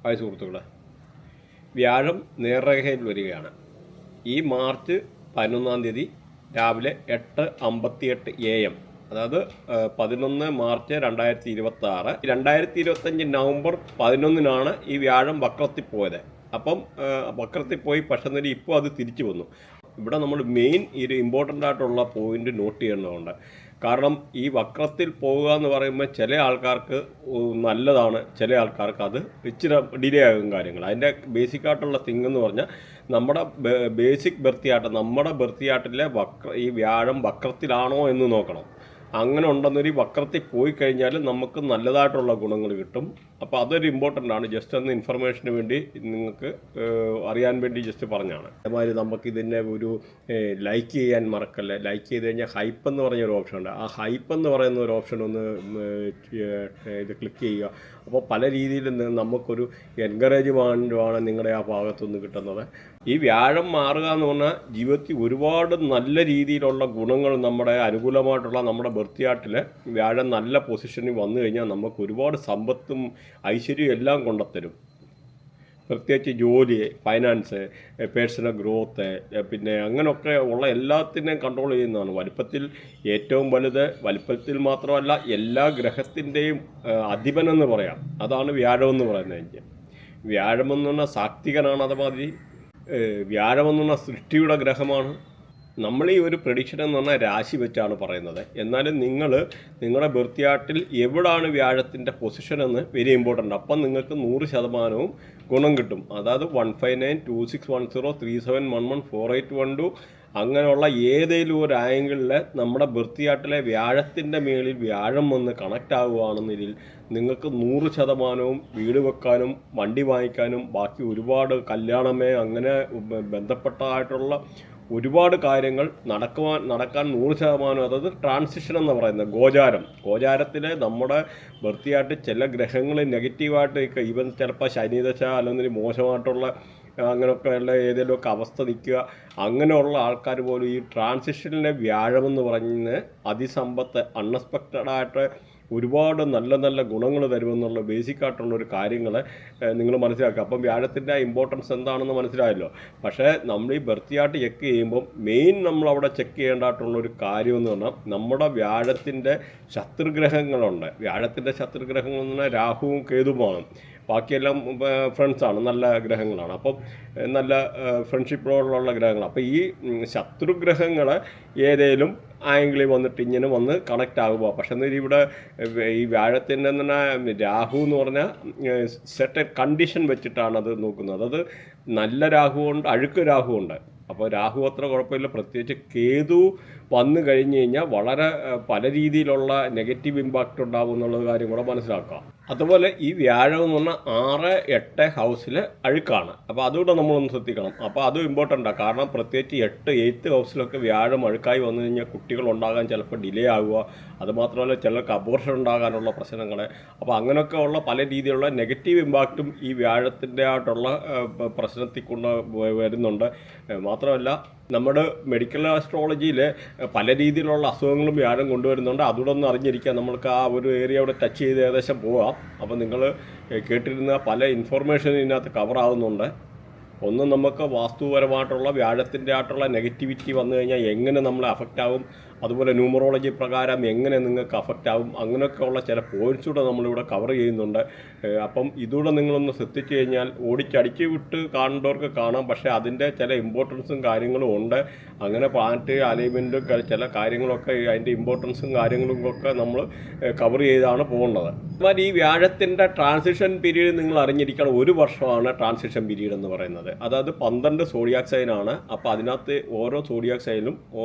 Hi സുഹൃത്തുക്കളെ, വ്യാഴം നേർരേഖയിൽ വരികയാണ്. ഈ മാർച്ച് 11 രാവിലെ 8:58 AM, അതായത് 11 മാർച്ച് 2026. 2025 നവംബർ 11 ഈ വ്യാഴം വക്രത്തിൽ പോയത്. അപ്പം വക്രത്തിൽ പോയി, പക്ഷേ ഇപ്പോൾ അത് തിരിച്ചു വന്നു. ഇവിടെ നമ്മൾ മെയിൻ ഇമ്പോർട്ടൻ്റ് ആയിട്ടുള്ള പോയിന്റ് നോട്ട് ചെയ്യേണ്ടതുണ്ട്. കാരണം ഈ വക്രത്തിൽ പോവുക എന്ന് പറയുമ്പോൾ ചില ആൾക്കാർക്ക് നല്ലതാണ്, ചില ആൾക്കാർക്ക് അത് ഇച്ചിരി ഡിലേ ആകും കാര്യങ്ങൾ. അതിൻ്റെ ബേസിക്കായിട്ടുള്ള തിങ് എന്ന് പറഞ്ഞാൽ നമ്മുടെ ബേസിക് ബർത്തിയാട്ടം, നമ്മുടെ ബർത്തിയാട്ടിലെ ഈ വ്യാഴം വക്രത്തിലാണോ എന്ന് നോക്കണം. അങ്ങനെ ഉണ്ടെന്നൊരു വക്രത്തിൽ പോയി കഴിഞ്ഞാൽ നമുക്ക് നല്ലതായിട്ടുള്ള ഗുണങ്ങൾ കിട്ടും. അപ്പോൾ അതൊരു ഇമ്പോർട്ടൻ്റ് ആണ്. ജസ്റ്റ് ഒന്ന് ഇൻഫർമേഷന് വേണ്ടി നിങ്ങൾക്ക് അറിയാൻ വേണ്ടി ജസ്റ്റ് പറഞ്ഞാണ്. അതേമാതിരി നമുക്ക് ഇതിനെ ഒരു ലൈക്ക് ചെയ്യാൻ മറക്കല്ലേ. ലൈക്ക് ചെയ്ത് കഴിഞ്ഞാൽ ഹൈപ്പ് എന്ന് പറഞ്ഞൊരു ഓപ്ഷൻ ഉണ്ട്. ആ ഹൈപ്പ് എന്ന് പറയുന്ന ഒരു ഓപ്ഷൻ ഒന്ന് ഇത് ക്ലിക്ക് ചെയ്യുക. അപ്പോൾ പല രീതിയിൽ നമുക്കൊരു എൻകറേജ്മെൻറ്റുമാണ് നിങ്ങളുടെ ആ ഭാഗത്തുനിന്ന് കിട്ടുന്നത്. ഈ വ്യാഴം മാറുക എന്ന് പറഞ്ഞാൽ ജീവിതത്തിൽ ഒരുപാട് നല്ല രീതിയിലുള്ള ഗുണങ്ങൾ, നമ്മുടെ അനുകൂലമായിട്ടുള്ള നമ്മുടെ ബർത്തിയാട്ടിൽ വ്യാഴം നല്ല പൊസിഷനിൽ വന്നു കഴിഞ്ഞാൽ നമുക്ക് ഒരുപാട് സമ്പത്തും ഐശ്വര്യവും എല്ലാം കൊണ്ടുത്തരും. പ്രത്യേകിച്ച് ജോലി, ഫൈനാൻസ്, പേഴ്സണൽ ഗ്രോത്ത്, പിന്നെ അങ്ങനെയൊക്കെ ഉള്ള എല്ലാത്തിനെയും കൺട്രോൾ ചെയ്യുന്നതാണ്. വലിപ്പത്തിൽ ഏറ്റവും വലുത്, വലിപ്പത്തിൽ മാത്രമല്ല എല്ലാ ഗ്രഹത്തിൻ്റെയും അധിപനെന്ന് പറയാം. അതാണ് വ്യാഴമെന്ന് പറയുന്നത്. വ്യാഴമെന്ന് പറഞ്ഞാൽ സാത്വികനാണ്. അതുമാതിരി വ്യാഴമെന്ന് പറഞ്ഞാൽ സൃഷ്ടിയുടെ ഗ്രഹമാണ്. നമ്മൾ ഈ ഒരു പ്രഡിക്ഷൻ എന്ന് പറഞ്ഞാൽ രാശി വെച്ചാണ് പറയുന്നത്. എന്നാലും നിങ്ങളുടെ ബർത്തിയാട്ടിൽ എവിടാണ് വ്യാഴത്തിൻ്റെ പൊസിഷൻ എന്ന് വെരി ഇമ്പോർട്ടൻ്റ്. അപ്പം നിങ്ങൾക്ക് 100% ഗുണം കിട്ടും. അതായത് 1592610371148112 അങ്ങനെയുള്ള ഏതെങ്കിലും ഒരു ആംഗിളിൽ നമ്മുടെ ബർത്തിയാട്ടിലെ വ്യാഴത്തിൻ്റെ മേളിൽ വ്യാഴം വന്ന് കണക്റ്റ് ആവുകയാണെന്നതിൽ നിങ്ങൾക്ക് 100% വീട് വെക്കാനും വണ്ടി വാങ്ങിക്കാനും ബാക്കി ഒരുപാട് കല്യാണമേ അങ്ങനെ ബന്ധപ്പെട്ടതായിട്ടുള്ള ഒരുപാട് കാര്യങ്ങൾ നടക്കാൻ 100%. അതായത് ട്രാൻസിഷൻ എന്ന് പറയുന്നത് ഗോചാരത്തിൽ നമ്മുടെ ബർത്തിയായിട്ട് ചില ഗ്രഹങ്ങൾ നെഗറ്റീവായിട്ട് ഈവൻ ചിലപ്പോൾ ശനിദശ അല്ലെങ്കിൽ മോശമായിട്ടുള്ള അങ്ങനെയൊക്കെയുള്ള ഏതെങ്കിലുമൊക്കെ അവസ്ഥ നിൽക്കുക. അങ്ങനെയുള്ള ആൾക്കാർ പോലും ഈ ട്രാൻസിഷനിലെ വ്യാഴമെന്ന് പറഞ്ഞ് അതിസമ്പത്ത് അൺഎക്സ്പെക്റ്റഡായിട്ട് ഒരുപാട് നല്ല നല്ല ഗുണങ്ങൾ തരുമെന്നുള്ള ബേസിക്കായിട്ടുള്ളൊരു കാര്യങ്ങൾ നിങ്ങൾ മനസ്സിലാക്കുക. അപ്പം വ്യാഴത്തിൻ്റെ ഇമ്പോർട്ടൻസ് എന്താണെന്ന് മനസ്സിലായല്ലോ. പക്ഷേ നമ്മൾ ഈ ബർത്തിയാട്ട് ചെക്ക് ചെയ്യുമ്പം മെയിൻ നമ്മളവിടെ ചെക്ക് ചെയ്യേണ്ടതായിട്ടുള്ളൊരു കാര്യമെന്ന് പറഞ്ഞാൽ നമ്മുടെ വ്യാഴത്തിൻ്റെ ശത്രുഗ്രഹങ്ങളുണ്ട്. വ്യാഴത്തിൻ്റെ ശത്രുഗ്രഹങ്ങൾ എന്ന് പറഞ്ഞാൽ രാഹുവും കേതുവുമാണ്. ബാക്കിയെല്ലാം ഫ്രണ്ട്സാണ്, നല്ല ഗ്രഹങ്ങളാണ്. അപ്പം നല്ല ഫ്രണ്ട്ഷിപ്പോടുള്ള ഗ്രഹങ്ങളാണ്. അപ്പോൾ ഈ ശത്രുഗ്രഹങ്ങൾ ഏതേലും ആംഗിളിൽ വന്നിട്ട് ഇങ്ങനെ വന്ന് കണക്റ്റ് ആകുമ്പോൾ, പക്ഷേ ഇവിടെ ഈ വ്യാഴത്തിൻ്റെ തന്നെ രാഹു എന്ന് പറഞ്ഞാൽ സെറ്റ് കണ്ടീഷൻ വെച്ചിട്ടാണ് അത് നോക്കുന്നത്. അത് നല്ല രാഹുവുണ്ട്, അഴുക്ക് രാഹുവുണ്ട്. അപ്പോൾ രാഹു അത്ര കുഴപ്പമില്ല. പ്രത്യേകിച്ച് കേതു വന്നു കഴിഞ്ഞ് കഴിഞ്ഞാൽ വളരെ പല രീതിയിലുള്ള നെഗറ്റീവ് ഇമ്പാക്റ്റ് ഉണ്ടാകും എന്നുള്ള കാര്യം കൂടെ മനസ്സിലാക്കാം. അതുപോലെ ഈ വ്യാഴം എന്ന് പറഞ്ഞാൽ 6, 8 ഹൗസിൽ അഴുക്കാണ്. അപ്പോൾ അതുകൂടെ നമ്മളൊന്ന് ശ്രദ്ധിക്കണം. അപ്പോൾ അതും ഇമ്പോർട്ടൻ്റാണ്. കാരണം പ്രത്യേകിച്ച് 8th ഹൗസിലൊക്കെ വ്യാഴം അഴുക്കായി വന്നു കഴിഞ്ഞാൽ കുട്ടികൾ ഉണ്ടാകാൻ ചിലപ്പോൾ ഡിലേ ആവുക. അതുമാത്രമല്ല ചിലർക്ക് അബോർഷൻ ഉണ്ടാകാനുള്ള പ്രശ്നങ്ങൾ. അപ്പോൾ അങ്ങനെയൊക്കെ ഉള്ള പല രീതിയിലുള്ള നെഗറ്റീവ് ഇമ്പാക്റ്റും ഈ വ്യാഴത്തിൻ്റെ ആയിട്ടുള്ള പ്രശ്നത്തിൽ കൊണ്ട് വരുന്നുണ്ട്. മാത്രമല്ല നമ്മുടെ മെഡിക്കൽ ആസ്ട്രോളജിയിൽ പല രീതിയിലുള്ള അസുഖങ്ങളും വ്യാഴം കൊണ്ടുവരുന്നുണ്ട്. അതുകൂടെ ഒന്ന് അറിഞ്ഞിരിക്കുക. നമ്മൾക്ക് ആ ഒരു ഏരിയ അവിടെ ടച്ച് ചെയ്ത് ഏകദേശം പോവാം. അപ്പോൾ നിങ്ങൾ കേട്ടിരുന്ന പല ഇൻഫർമേഷനും ഇതിനകത്ത് കവറാകുന്നുണ്ട്. ഒന്ന്, നമുക്ക് വാസ്തുപരമായിട്ടുള്ള വ്യാഴത്തിൻ്റെ ആയിട്ടുള്ള നെഗറ്റിവിറ്റി വന്നു കഴിഞ്ഞാൽ എങ്ങനെ നമ്മളെ അഫക്റ്റ് ആകും, അതുപോലെ ന്യൂമറോളജി പ്രകാരം എങ്ങനെ നിങ്ങൾക്ക് അഫക്റ്റ് ആകും, അങ്ങനെയൊക്കെയുള്ള ചില പോയിൻറ്റ്സ് കൂടെ നമ്മളിവിടെ കവർ ചെയ്യുന്നുണ്ട്. അപ്പം ഇതുകൂടെ നിങ്ങളൊന്ന് ശ്രദ്ധിച്ചു കഴിഞ്ഞാൽ ഓടിച്ചടിച്ച് വിട്ട് കാണേണ്ടവർക്ക് കാണാം. പക്ഷേ അതിൻ്റെ ചില ഇമ്പോർട്ടൻസും കാര്യങ്ങളും ഉണ്ട്. അങ്ങനെ പ്ലാനറ്റ് അലൈൻമെൻറ്റും ചില കാര്യങ്ങളൊക്കെ അതിൻ്റെ ഇമ്പോർട്ടൻസും കാര്യങ്ങളും ഒക്കെ നമ്മൾ കവർ ചെയ്താണ് പോകുന്നത്. എന്നാൽ ഈ വ്യാഴത്തിൻ്റെ ട്രാൻസിഷൻ പീരീഡ് നിങ്ങൾ അറിഞ്ഞിരിക്കണം. 1 വർഷമാണ് ട്രാൻസിഷൻ പീരീഡ് എന്ന് പറയുന്നത്. അതായത് 12 സോഡിയാക് സൈനാണ്. അപ്പോൾ അതിനകത്ത് ഓരോ സോഡിയാക് സൈനും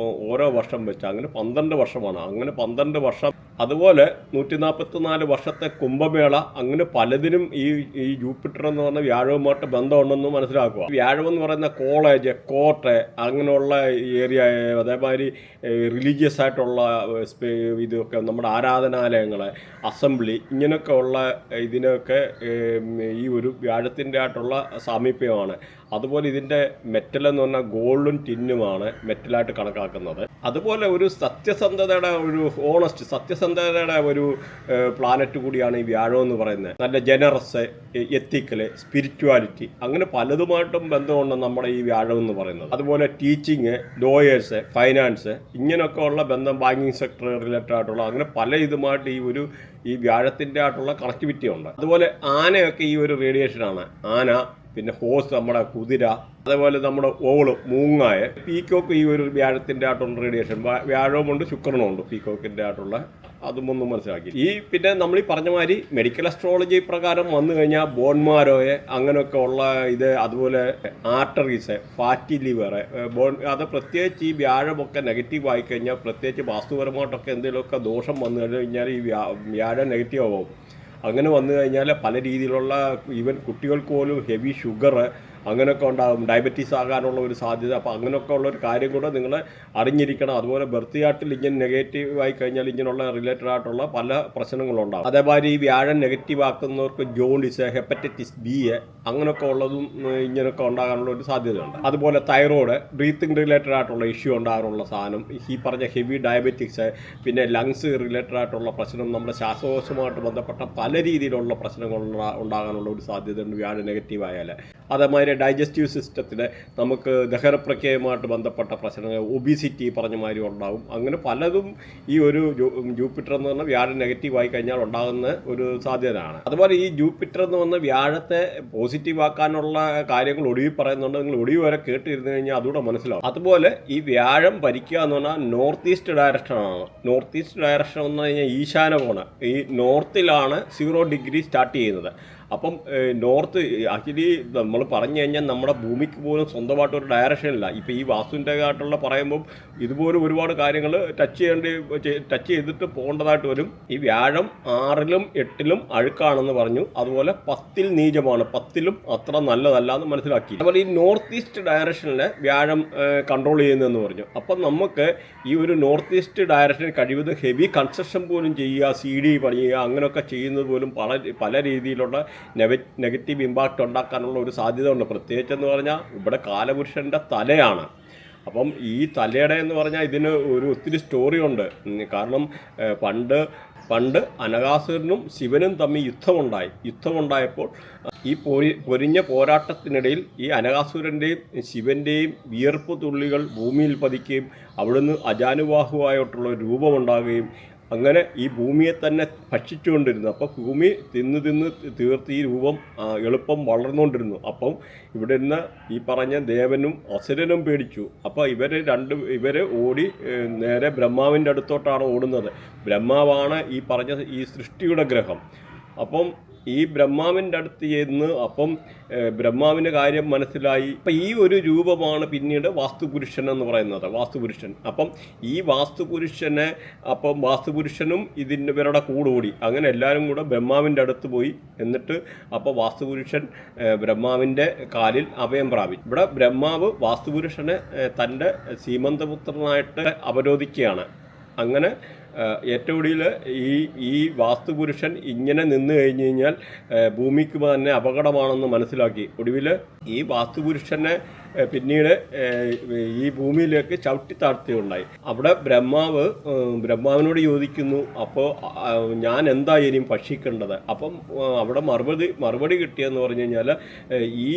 ഓരോ വർഷം വെച്ച് അങ്ങനെ 12 വർഷമാണ്. അങ്ങനെ 12 വർഷം. അതുപോലെ 144 വർഷത്തെ കുംഭമേള. അങ്ങനെ പലതിനും ഈ ജൂപ്പിറ്റർ എന്ന് പറഞ്ഞ വ്യാഴവുമായിട്ട് ബന്ധമുണ്ടെന്ന് മനസ്സിലാക്കുക. വ്യാഴം എന്ന് പറയുന്ന കോളേജ്, കോർട്ട്, അങ്ങനെയുള്ള ഏരിയ, അതേമാതിരി റിലീജിയസ് ആയിട്ടുള്ള ഇതൊക്കെ നമ്മുടെ ആരാധനാലയങ്ങൾ, അസംബ്ലി, ഇങ്ങനെയൊക്കെ ഉള്ള ഇതിനൊക്കെ ഈ ഒരു വ്യാഴത്തിൻ്റെ ആയിട്ടുള്ള സാമീപ്യമാണ്. അതുപോലെ ഇതിൻ്റെ മെറ്റൽ എന്ന് പറഞ്ഞാൽ ഗോൾഡും ടിന്നുമാണ് മെറ്റലായിട്ട് കണക്കാക്കുന്നത്. അതുപോലെ ഒരു സത്യസന്ധതയുടെ ഒരു സത്യസന്ധത സത്യസന്ധതയുടെ ഒരു പ്ലാനറ്റ് കൂടിയാണ് ഈ വ്യാഴം എന്ന് പറയുന്നത്. നല്ല ജനറസ്, എത്തിക്കല്, സ്പിരിച്വാലിറ്റി, അങ്ങനെ പലതുമായിട്ടും ബന്ധമുണ്ട് നമ്മുടെ ഈ വ്യാഴം എന്ന് പറയുന്നത്. അതുപോലെ ടീച്ചിങ്, ലോയേഴ്സ്, ഫൈനാൻസ്, ഇങ്ങനെയൊക്കെ ഉള്ള ബന്ധം, ബാങ്കിങ് സെക്ടർ റിലേറ്റഡ് ആയിട്ടുള്ള അങ്ങനെ പല ഇതുമായിട്ട് ഈ വ്യാഴത്തിൻ്റെ ആയിട്ടുള്ള കണക്ടിവിറ്റി ഉണ്ട്. അതുപോലെ ആനയൊക്കെ ഈ ഒരു റേഡിയേഷനാണ്. ആന, പിന്നെ ഹോസ്, നമ്മുടെ കുതിര, അതേപോലെ നമ്മുടെ ഓള്, മൂങ്ങായ, പീക്കോക്ക് ഈ ഒരു വ്യാഴത്തിൻ്റെ ആയിട്ടുള്ള റേഡിയേഷൻ. വ്യാഴവുമുണ്ട് ശുക്രനുമുണ്ട് പീക്കോക്കിൻ്റെ ആയിട്ടുള്ള, അതും ഒന്നും മനസ്സിലാക്കി. പിന്നെ നമ്മൾ ഈ പറഞ്ഞ മാതിരി മെഡിക്കൽ അസ്ട്രോളജി പ്രകാരം വന്നു കഴിഞ്ഞാൽ ബോൺമാരോയെ അങ്ങനെയൊക്കെ ഉള്ള ഇത്, അതുപോലെ ആർട്ടറീസ്, ഫാറ്റി ലിവർ, അത് പ്രത്യേകിച്ച് ഈ വ്യാഴമൊക്കെ നെഗറ്റീവ് ആയിക്കഴിഞ്ഞാൽ, പ്രത്യേകിച്ച് വാസ്തുപരമായിട്ടൊക്കെ എന്തെങ്കിലുമൊക്കെ ദോഷം വന്നു കഴിഞ്ഞാൽ ഈ വ്യാഴം നെഗറ്റീവ് ആവും. അങ്ങനെ വന്നു കഴിഞ്ഞാൽ പല രീതിയിലുള്ള, ഈവൻ കുട്ടികൾക്ക് പോലും ഹെവി ഷുഗർ അങ്ങനെയൊക്കെ ഉണ്ടാകും, ഡയബറ്റീസ് ആകാനുള്ള ഒരു സാധ്യത. അപ്പോൾ അങ്ങനെയൊക്കെ ഉള്ളൊരു കാര്യം കൂടെ നിങ്ങൾ അറിഞ്ഞിരിക്കണം. അതുപോലെ ബർത്ത് ചാർട്ടിൽ ഇങ്ങനെ നെഗറ്റീവ് ആയി കഴിഞ്ഞാൽ ഇങ്ങനെയുള്ള റിലേറ്റഡ് ആയിട്ടുള്ള പല പ്രശ്നങ്ങളുണ്ടാകും. അതേമാതിരി ഈ വ്യാഴം നെഗറ്റീവ് ആക്കുന്നവർക്ക് ജോണ്ടിസ്, ഹെപ്പറ്റൈറ്റിസ് ബി അങ്ങനെയൊക്കെ ഉള്ളതും ഇങ്ങനെയൊക്കെ ഉണ്ടാകാനുള്ള ഒരു സാധ്യതയുണ്ട്. അതുപോലെ തൈറോയ്ഡ്, ബ്രീത്തിങ് റിലേറ്റഡ് ആയിട്ടുള്ള ഇഷ്യൂ ഉണ്ടാകാനുള്ള സാധനം, ഈ പറഞ്ഞ ഹെവി ഡയബറ്റിക്സ്, പിന്നെ ലങ്സ് റിലേറ്റഡ് ആയിട്ടുള്ള പ്രശ്നം, നമ്മുടെ ശ്വാസകോശവുമായിട്ട് ബന്ധപ്പെട്ട പല രീതിയിലുള്ള പ്രശ്നങ്ങൾ ഉണ്ടാകാനുള്ള ഒരു സാധ്യതയുണ്ട് വ്യാഴം നെഗറ്റീവ് ആയാൽ. അതേമാതിരി ഡൈജസ്റ്റീവ് സിസ്റ്റത്തിൽ നമുക്ക് ദഹനപ്രക്രിയയുമായിട്ട് ബന്ധപ്പെട്ട പ്രശ്നങ്ങൾ, ഒബിസിറ്റി പറഞ്ഞ മാതിരി ഉണ്ടാകും. അങ്ങനെ പലതും ഈ ഒരു ജൂപ്പിറ്റർ എന്ന് പറഞ്ഞാൽ വ്യാഴം നെഗറ്റീവ് ആയി കഴിഞ്ഞാൽ ഉണ്ടാകുന്ന ഒരു സാധ്യതയാണ്. അതുപോലെ ഈ ജൂപ്പിറ്റർ എന്ന് പറഞ്ഞ വ്യാഴത്തെ പോസിറ്റീവ് ആക്കാനുള്ള കാര്യങ്ങൾ ഒടുവിൽ പറയുന്നുണ്ട്. നിങ്ങൾ ഒടുവിൽ വരെ കേട്ടിരുന്നു കഴിഞ്ഞാൽ അതുകൂടെ മനസ്സിലാവും. അതുപോലെ ഈ വ്യാഴം ഭരിക്കുക എന്ന് പറഞ്ഞാൽ നോർത്ത് ഈസ്റ്റ് ഡയറക്ഷനാണ്. നോർത്ത് ഈസ്റ്റ് ഡയറക്ഷൻ എന്ന് പറഞ്ഞാൽ ഈശാന കോണ്, ഈ നോർത്തിലാണ് 0 ഡിഗ്രി സ്റ്റാർട്ട് ചെയ്യുന്നത്. അപ്പം നോർത്ത് ആക്ച്വലി നമ്മൾ പറഞ്ഞു കഴിഞ്ഞാൽ നമ്മുടെ ഭൂമിക്ക് പോലും സ്വന്തമായിട്ടൊരു ഡയറക്ഷൻ ഇല്ല. ഇപ്പോൾ ഈ വാസ്തുവിൻ്റെ ആയിട്ടുള്ള പറയുമ്പം ഇതുപോലെ ഒരുപാട് കാര്യങ്ങൾ ടച്ച് ചെയ്തിട്ട് പോകേണ്ടതായിട്ട് വരും. ഈ വ്യാഴം 6ലും 8ലും അഴുക്കാണെന്ന് പറഞ്ഞു. അതുപോലെ 10ൽ നീചമാണ്, 10ലും അത്ര നല്ലതല്ല എന്ന് മനസ്സിലാക്കി. അതുപോലെ ഈ നോർത്ത് ഈസ്റ്റ് ഡയറക്ഷനിൽ വ്യാഴം കൺട്രോൾ ചെയ്യുന്നതെന്ന് പറഞ്ഞു. അപ്പം നമുക്ക് ഈ ഒരു നോർത്ത് ഈസ്റ്റ് ഡയറക്ഷനിൽ കഴിവതും ഹെവി കൺസ്ട്രക്ഷൻ പോലും ചെയ്യുക, CD പണിയുക, അങ്ങനെയൊക്കെ ചെയ്യുന്നത് പോലും പല രീതിയിലുള്ള നെഗറ്റീവ് ഇമ്പാക്റ്റ് ഉണ്ടാക്കാനുള്ള ഒരു സാധ്യത ഉണ്ട്. പ്രത്യേകിച്ചെന്ന് പറഞ്ഞാൽ ഇവിടെ കാലപുരുഷൻ്റെ തലയാണ്. അപ്പം ഈ തലയുടെ എന്ന് പറഞ്ഞാൽ ഇതിന് ഒത്തിരി സ്റ്റോറി ഉണ്ട്. കാരണം പണ്ട് അനഘാസുരനും ശിവനും തമ്മിൽ യുദ്ധമുണ്ടായപ്പോൾ ഈ പൊരിഞ്ഞ പോരാട്ടത്തിനിടയിൽ ഈ അനഘാസുരൻ്റെയും ശിവൻ്റെയും വിയർപ്പ് തുള്ളികൾ ഭൂമിയിൽ പതിക്കുകയും അവിടുന്ന് അജാനുബാഹുവായിട്ടുള്ള രൂപമുണ്ടാകുകയും അങ്ങനെ ഈ ഭൂമിയെ തന്നെ ഭക്ഷിച്ചുകൊണ്ടിരുന്നു. അപ്പോൾ ഭൂമി തിന്ന് തീർത്ത് ഈ രൂപം എളുപ്പം വളർന്നുകൊണ്ടിരുന്നു. അപ്പം ഇവിടെ നിന്ന് ഈ പറഞ്ഞ ദേവനും അസുരനും പേടിച്ചു. അപ്പോൾ ഇവർ ഓടി നേരെ ബ്രഹ്മാവിൻ്റെ അടുത്തോട്ടാണ് ഓടുന്നത്. ബ്രഹ്മാവാണ് ഈ പറഞ്ഞ ഈ സൃഷ്ടിയുടെ ഗ്രഹം. അപ്പം ഈ ബ്രഹ്മാവിൻ്റെ അടുത്ത് ചെന്ന് അപ്പം ബ്രഹ്മാവിൻ്റെ കാര്യം മനസ്സിലായി. അപ്പം ഈ ഒരു രൂപമാണ് പിന്നീട് വാസ്തുപുരുഷൻ എന്ന് പറയുന്നത്, വാസ്തുപുരുഷൻ. അപ്പം ഈ വാസ്തുപുരുഷനും ഇവരുടെ കൂടി അങ്ങനെ എല്ലാവരും കൂടെ ബ്രഹ്മാവിൻ്റെ അടുത്ത് പോയി. എന്നിട്ട് അപ്പോൾ വാസ്തുപുരുഷൻ ബ്രഹ്മാവിൻ്റെ കാലിൽ അഭയം പ്രാപിച്ചു. ഇവിടെ ബ്രഹ്മാവ് വാസ്തുപുരുഷനെ തൻ്റെ സീമന്തപുത്രനായിട്ട് അവരോധിക്കുകയാണ്. അങ്ങനെ ഏറ്റവും കൂടുതൽ ഈ വാസ്തുപുരുഷൻ ഇങ്ങനെ നിന്ന് കഴിഞ്ഞ് കഴിഞ്ഞാൽ ഭൂമിക്ക് തന്നെ അപകടമാണെന്ന് മനസ്സിലാക്കി. ഒടുവിൽ ഈ വാസ്തുപുരുഷനെ പിന്നീട് ഈ ഭൂമിയിലേക്ക് ചവിട്ടി താഴ്ത്തുകയുണ്ടായി. അവിടെ ബ്രഹ്മാവിനോട് ചോദിക്കുന്നു, അപ്പോൾ ഞാൻ എന്താ ഇനിയും ഭക്ഷിക്കേണ്ടത്? അപ്പം അവിടെ മറുപടി കിട്ടിയെന്ന് പറഞ്ഞു കഴിഞ്ഞാൽ ഈ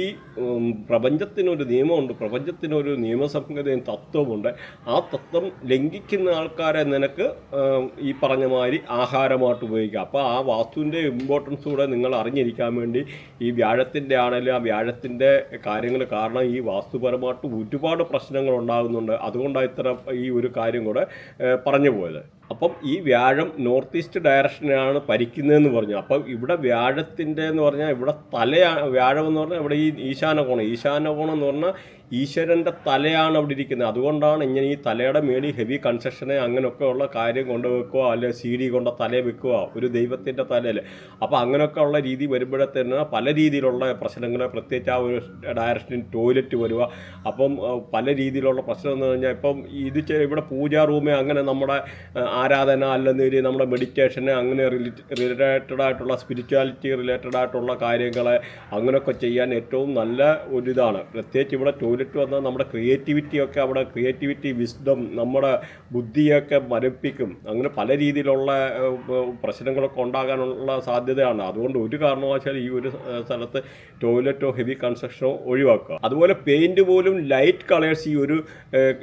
പ്രപഞ്ചത്തിനൊരു നിയമമുണ്ട്, പ്രപഞ്ചത്തിനൊരു നിയമസംഹിതയും തത്വമുണ്ട്. ആ തത്വം ലംഘിക്കുന്ന ആൾക്കാരെ നിനക്ക് ഈ പറഞ്ഞ മാതിരി ആഹാരമായിട്ട് ഉപയോഗിക്കുക. അപ്പോൾ ആ വാസ്തുവിൻ്റെ ഇമ്പോർട്ടൻസ് കൂടെ നിങ്ങൾ അറിഞ്ഞിരിക്കാൻ വേണ്ടി ഈ വ്യാഴത്തിൻ്റെ ആണെങ്കിലും ആ വ്യാഴത്തിൻ്റെ കാര്യങ്ങൾ കാരണം ഈ വാസ്തുപരമായിട്ട് ഒരുപാട് പ്രശ്നങ്ങൾ ഉണ്ടാകുന്നുണ്ട്. അതുകൊണ്ടാണ് ഇത്ര ഈ ഒരു കാര്യം കൂടെ പറഞ്ഞു പോയത്. അപ്പം ഈ വ്യാഴം നോർത്ത് ഈസ്റ്റ് ഡയറക്ഷനാണ് ഭരിക്കുന്നതെന്ന് പറഞ്ഞു. അപ്പം ഇവിടെ വ്യാഴത്തിൻ്റെ എന്ന് പറഞ്ഞാൽ ഇവിടെ വ്യാഴം എന്ന് പറഞ്ഞാൽ ഇവിടെ ഈ ഈശാനകോണം എന്ന് പറഞ്ഞാൽ ഈശ്വരൻ്റെ തലയാണ് അവിടെ ഇരിക്കുന്നത്. അതുകൊണ്ടാണ് ഇങ്ങനെ ഈ തലയുടെ മേളിൽ ഹെവി കൺസ്ട്രക്ഷനെ അങ്ങനെയൊക്കെ ഉള്ള കാര്യം കൊണ്ടുവെക്കുക, അല്ലെങ്കിൽ CD കൊണ്ട് തലയിൽ വെക്കുക ഒരു ദൈവത്തിൻ്റെ തലയിൽ. അപ്പോൾ അങ്ങനെയൊക്കെ ഉള്ള രീതി വരുമ്പോഴത്തേന് പല രീതിയിലുള്ള പ്രശ്നങ്ങൾ, പ്രത്യേകിച്ച് ആ ഒരു ഡയറക്ഷനിൽ ടോയ്ലറ്റ് വരിക. അപ്പം പല രീതിയിലുള്ള പ്രശ്നം എന്ന് പറഞ്ഞാൽ ഇപ്പം ഇവിടെ പൂജാ റൂമ് അങ്ങനെ നമ്മുടെ ആരാധന അല്ലെന്നൊരു നമ്മുടെ മെഡിറ്റേഷന് അങ്ങനെ റിലേറ്റഡ് ആയിട്ടുള്ള സ്പിരിച്വാലിറ്റി റിലേറ്റഡ് ആയിട്ടുള്ള കാര്യങ്ങൾ അങ്ങനെയൊക്കെ ചെയ്യാൻ ഏറ്റവും നല്ല ഒരിതാണ്. പ്രത്യേകിച്ച് ഇവിടെ ടോയ്ലറ്റ് വന്നാൽ നമ്മുടെ ക്രിയേറ്റിവിറ്റിയൊക്കെ അവിടെ വിസ്ഡം നമ്മുടെ ബുദ്ധിയൊക്കെ മരപ്പിക്കും. അങ്ങനെ പല രീതിയിലുള്ള പ്രശ്നങ്ങളൊക്കെ ഉണ്ടാകാനുള്ള സാധ്യതയാണ്. അതുകൊണ്ട് ഒരു കാരണവശാലും ഈ ഒരു സ്ഥലത്ത് ടോയ്ലറ്റോ ഹെവി കൺസ്ട്രക്ഷനോ ഒഴിവാക്കുക. അതുപോലെ പെയിൻറ്റ് പോലും ലൈറ്റ് കളേഴ്സ് ഈ ഒരു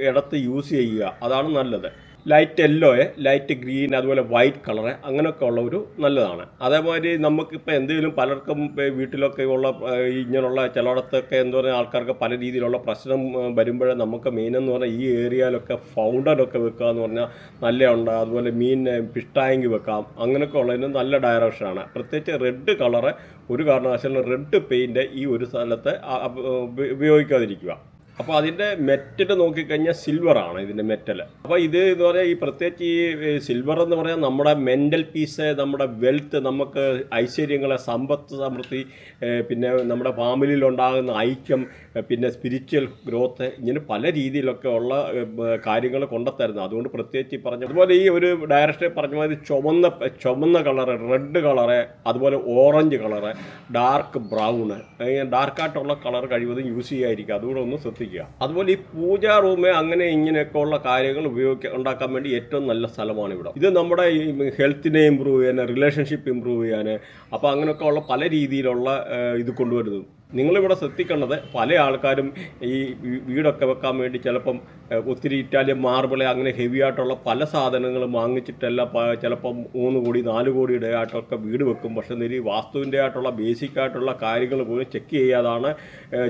ഇടത്ത് യൂസ് ചെയ്യുക, അതാണ് നല്ലത്. ലൈറ്റ് യെല്ലോ, ലൈറ്റ് ഗ്രീൻ, അതുപോലെ വൈറ്റ് കളറ് അങ്ങനെയൊക്കെ ഉള്ള ഒരു നല്ലതാണ്. അതേമാതിരി നമുക്കിപ്പോൾ എന്തെങ്കിലും പലർക്കും വീട്ടിലൊക്കെ ഉള്ള ഇങ്ങനെയുള്ള ചിലയിടത്തൊക്കെ എന്താ പറയുക ആൾക്കാർക്ക് പല രീതിയിലുള്ള പ്രശ്നം വരുമ്പോഴേ നമുക്ക് മെയിനെന്ന് പറഞ്ഞാൽ ഈ ഏരിയയിലൊക്കെ ഫൗണ്ടനൊക്കെ വെക്കുക എന്ന് പറഞ്ഞാൽ നല്ലതുണ്ട്. അതുപോലെ ഫിഷ് ടാങ്ക് വെക്കാം, അങ്ങനെയൊക്കെ ഉള്ളതിന് നല്ല ഡയറക്ഷനാണ്. പ്രത്യേകിച്ച് റെഡ് കളറ് ഒരു കാരണവശാലും റെഡ് പെയിൻറ്റ് ഈ ഒരു സ്ഥലത്ത് ഉപയോഗിക്കാതിരിക്കുക. അപ്പോൾ അതിൻ്റെ മെറ്റൽ നോക്കിക്കഴിഞ്ഞാൽ സിൽവറാണ് ഇതിൻ്റെ മെറ്റൽ. അപ്പോൾ ഇത് എന്ന് പറയാൻ ഈ പ്രത്യേകിച്ച് ഈ സിൽവർ എന്ന് പറയാൻ നമ്മുടെ മെൻ്റൽ പീസ്, നമ്മുടെ വെൽത്ത്, നമുക്ക് ഐശ്വര്യങ്ങളെ, സമ്പത്ത് സമൃദ്ധി, പിന്നെ നമ്മുടെ ഫാമിലിയിലുണ്ടാകുന്ന ഐക്യം, പിന്നെ സ്പിരിച്വൽ ഗ്രോത്ത്, ഇങ്ങനെ പല രീതിയിലൊക്കെ ഉള്ള കാര്യങ്ങൾ കൊണ്ടുത്തരുന്നത്. അതുകൊണ്ട് പ്രത്യേകിച്ച് പറഞ്ഞ അതുപോലെ ഈ ഒരു ഡയറക്ഷൻ പറഞ്ഞ മാതിരി ചുമന്ന കളറ്, റെഡ് കളറ്, അതുപോലെ ഓറഞ്ച് കളറ്, ഡാർക്ക് ബ്രൗണ്, ഡാർക്കായിട്ടുള്ള കളർ കഴിവതും യൂസ് ചെയ്യാതിരിക്കുക. അതുകൂടെ ഒന്ന് ശ്രദ്ധിക്കുക. അതുപോലെ ഈ പൂജാ റൂമ് അങ്ങനെ ഇങ്ങനെയൊക്കെ ഉള്ള കാര്യങ്ങൾ ഉണ്ടാക്കാൻ വേണ്ടി ഏറ്റവും നല്ല സ്ഥലമാണ് ഇവിടെ. ഇത് നമ്മുടെ ഈ ഹെൽത്തിനെ ഇമ്പ്രൂവ് ചെയ്യാൻ, റിലേഷൻഷിപ്പ് ഇമ്പ്രൂവ് ചെയ്യാൻ, അപ്പോൾ അങ്ങനെയൊക്കെ ഉള്ള പല രീതിയിലുള്ള ഇത് കൊണ്ടുവരുന്നത്. നിങ്ങളിവിടെ ശ്രദ്ധിക്കേണ്ടത് പല ആൾക്കാരും ഈ വീടൊക്കെ വെക്കാൻ വേണ്ടി ചിലപ്പം ഒത്തിരി ഇറ്റാലിയൻ മാർബിള് അങ്ങനെ ഹെവി ആയിട്ടുള്ള പല സാധനങ്ങളും വാങ്ങിച്ചിട്ടെല്ലാം ചിലപ്പം 3 കോടി 4 കോടിയുടെ ആയിട്ടൊക്കെ വീട് വെക്കും. പക്ഷേ ഈ വാസ്തുവിൻ്റെ ആയിട്ടുള്ള ബേസിക് ആയിട്ടുള്ള കാര്യങ്ങൾ പോലും ചെക്ക് ചെയ്യാതാണ്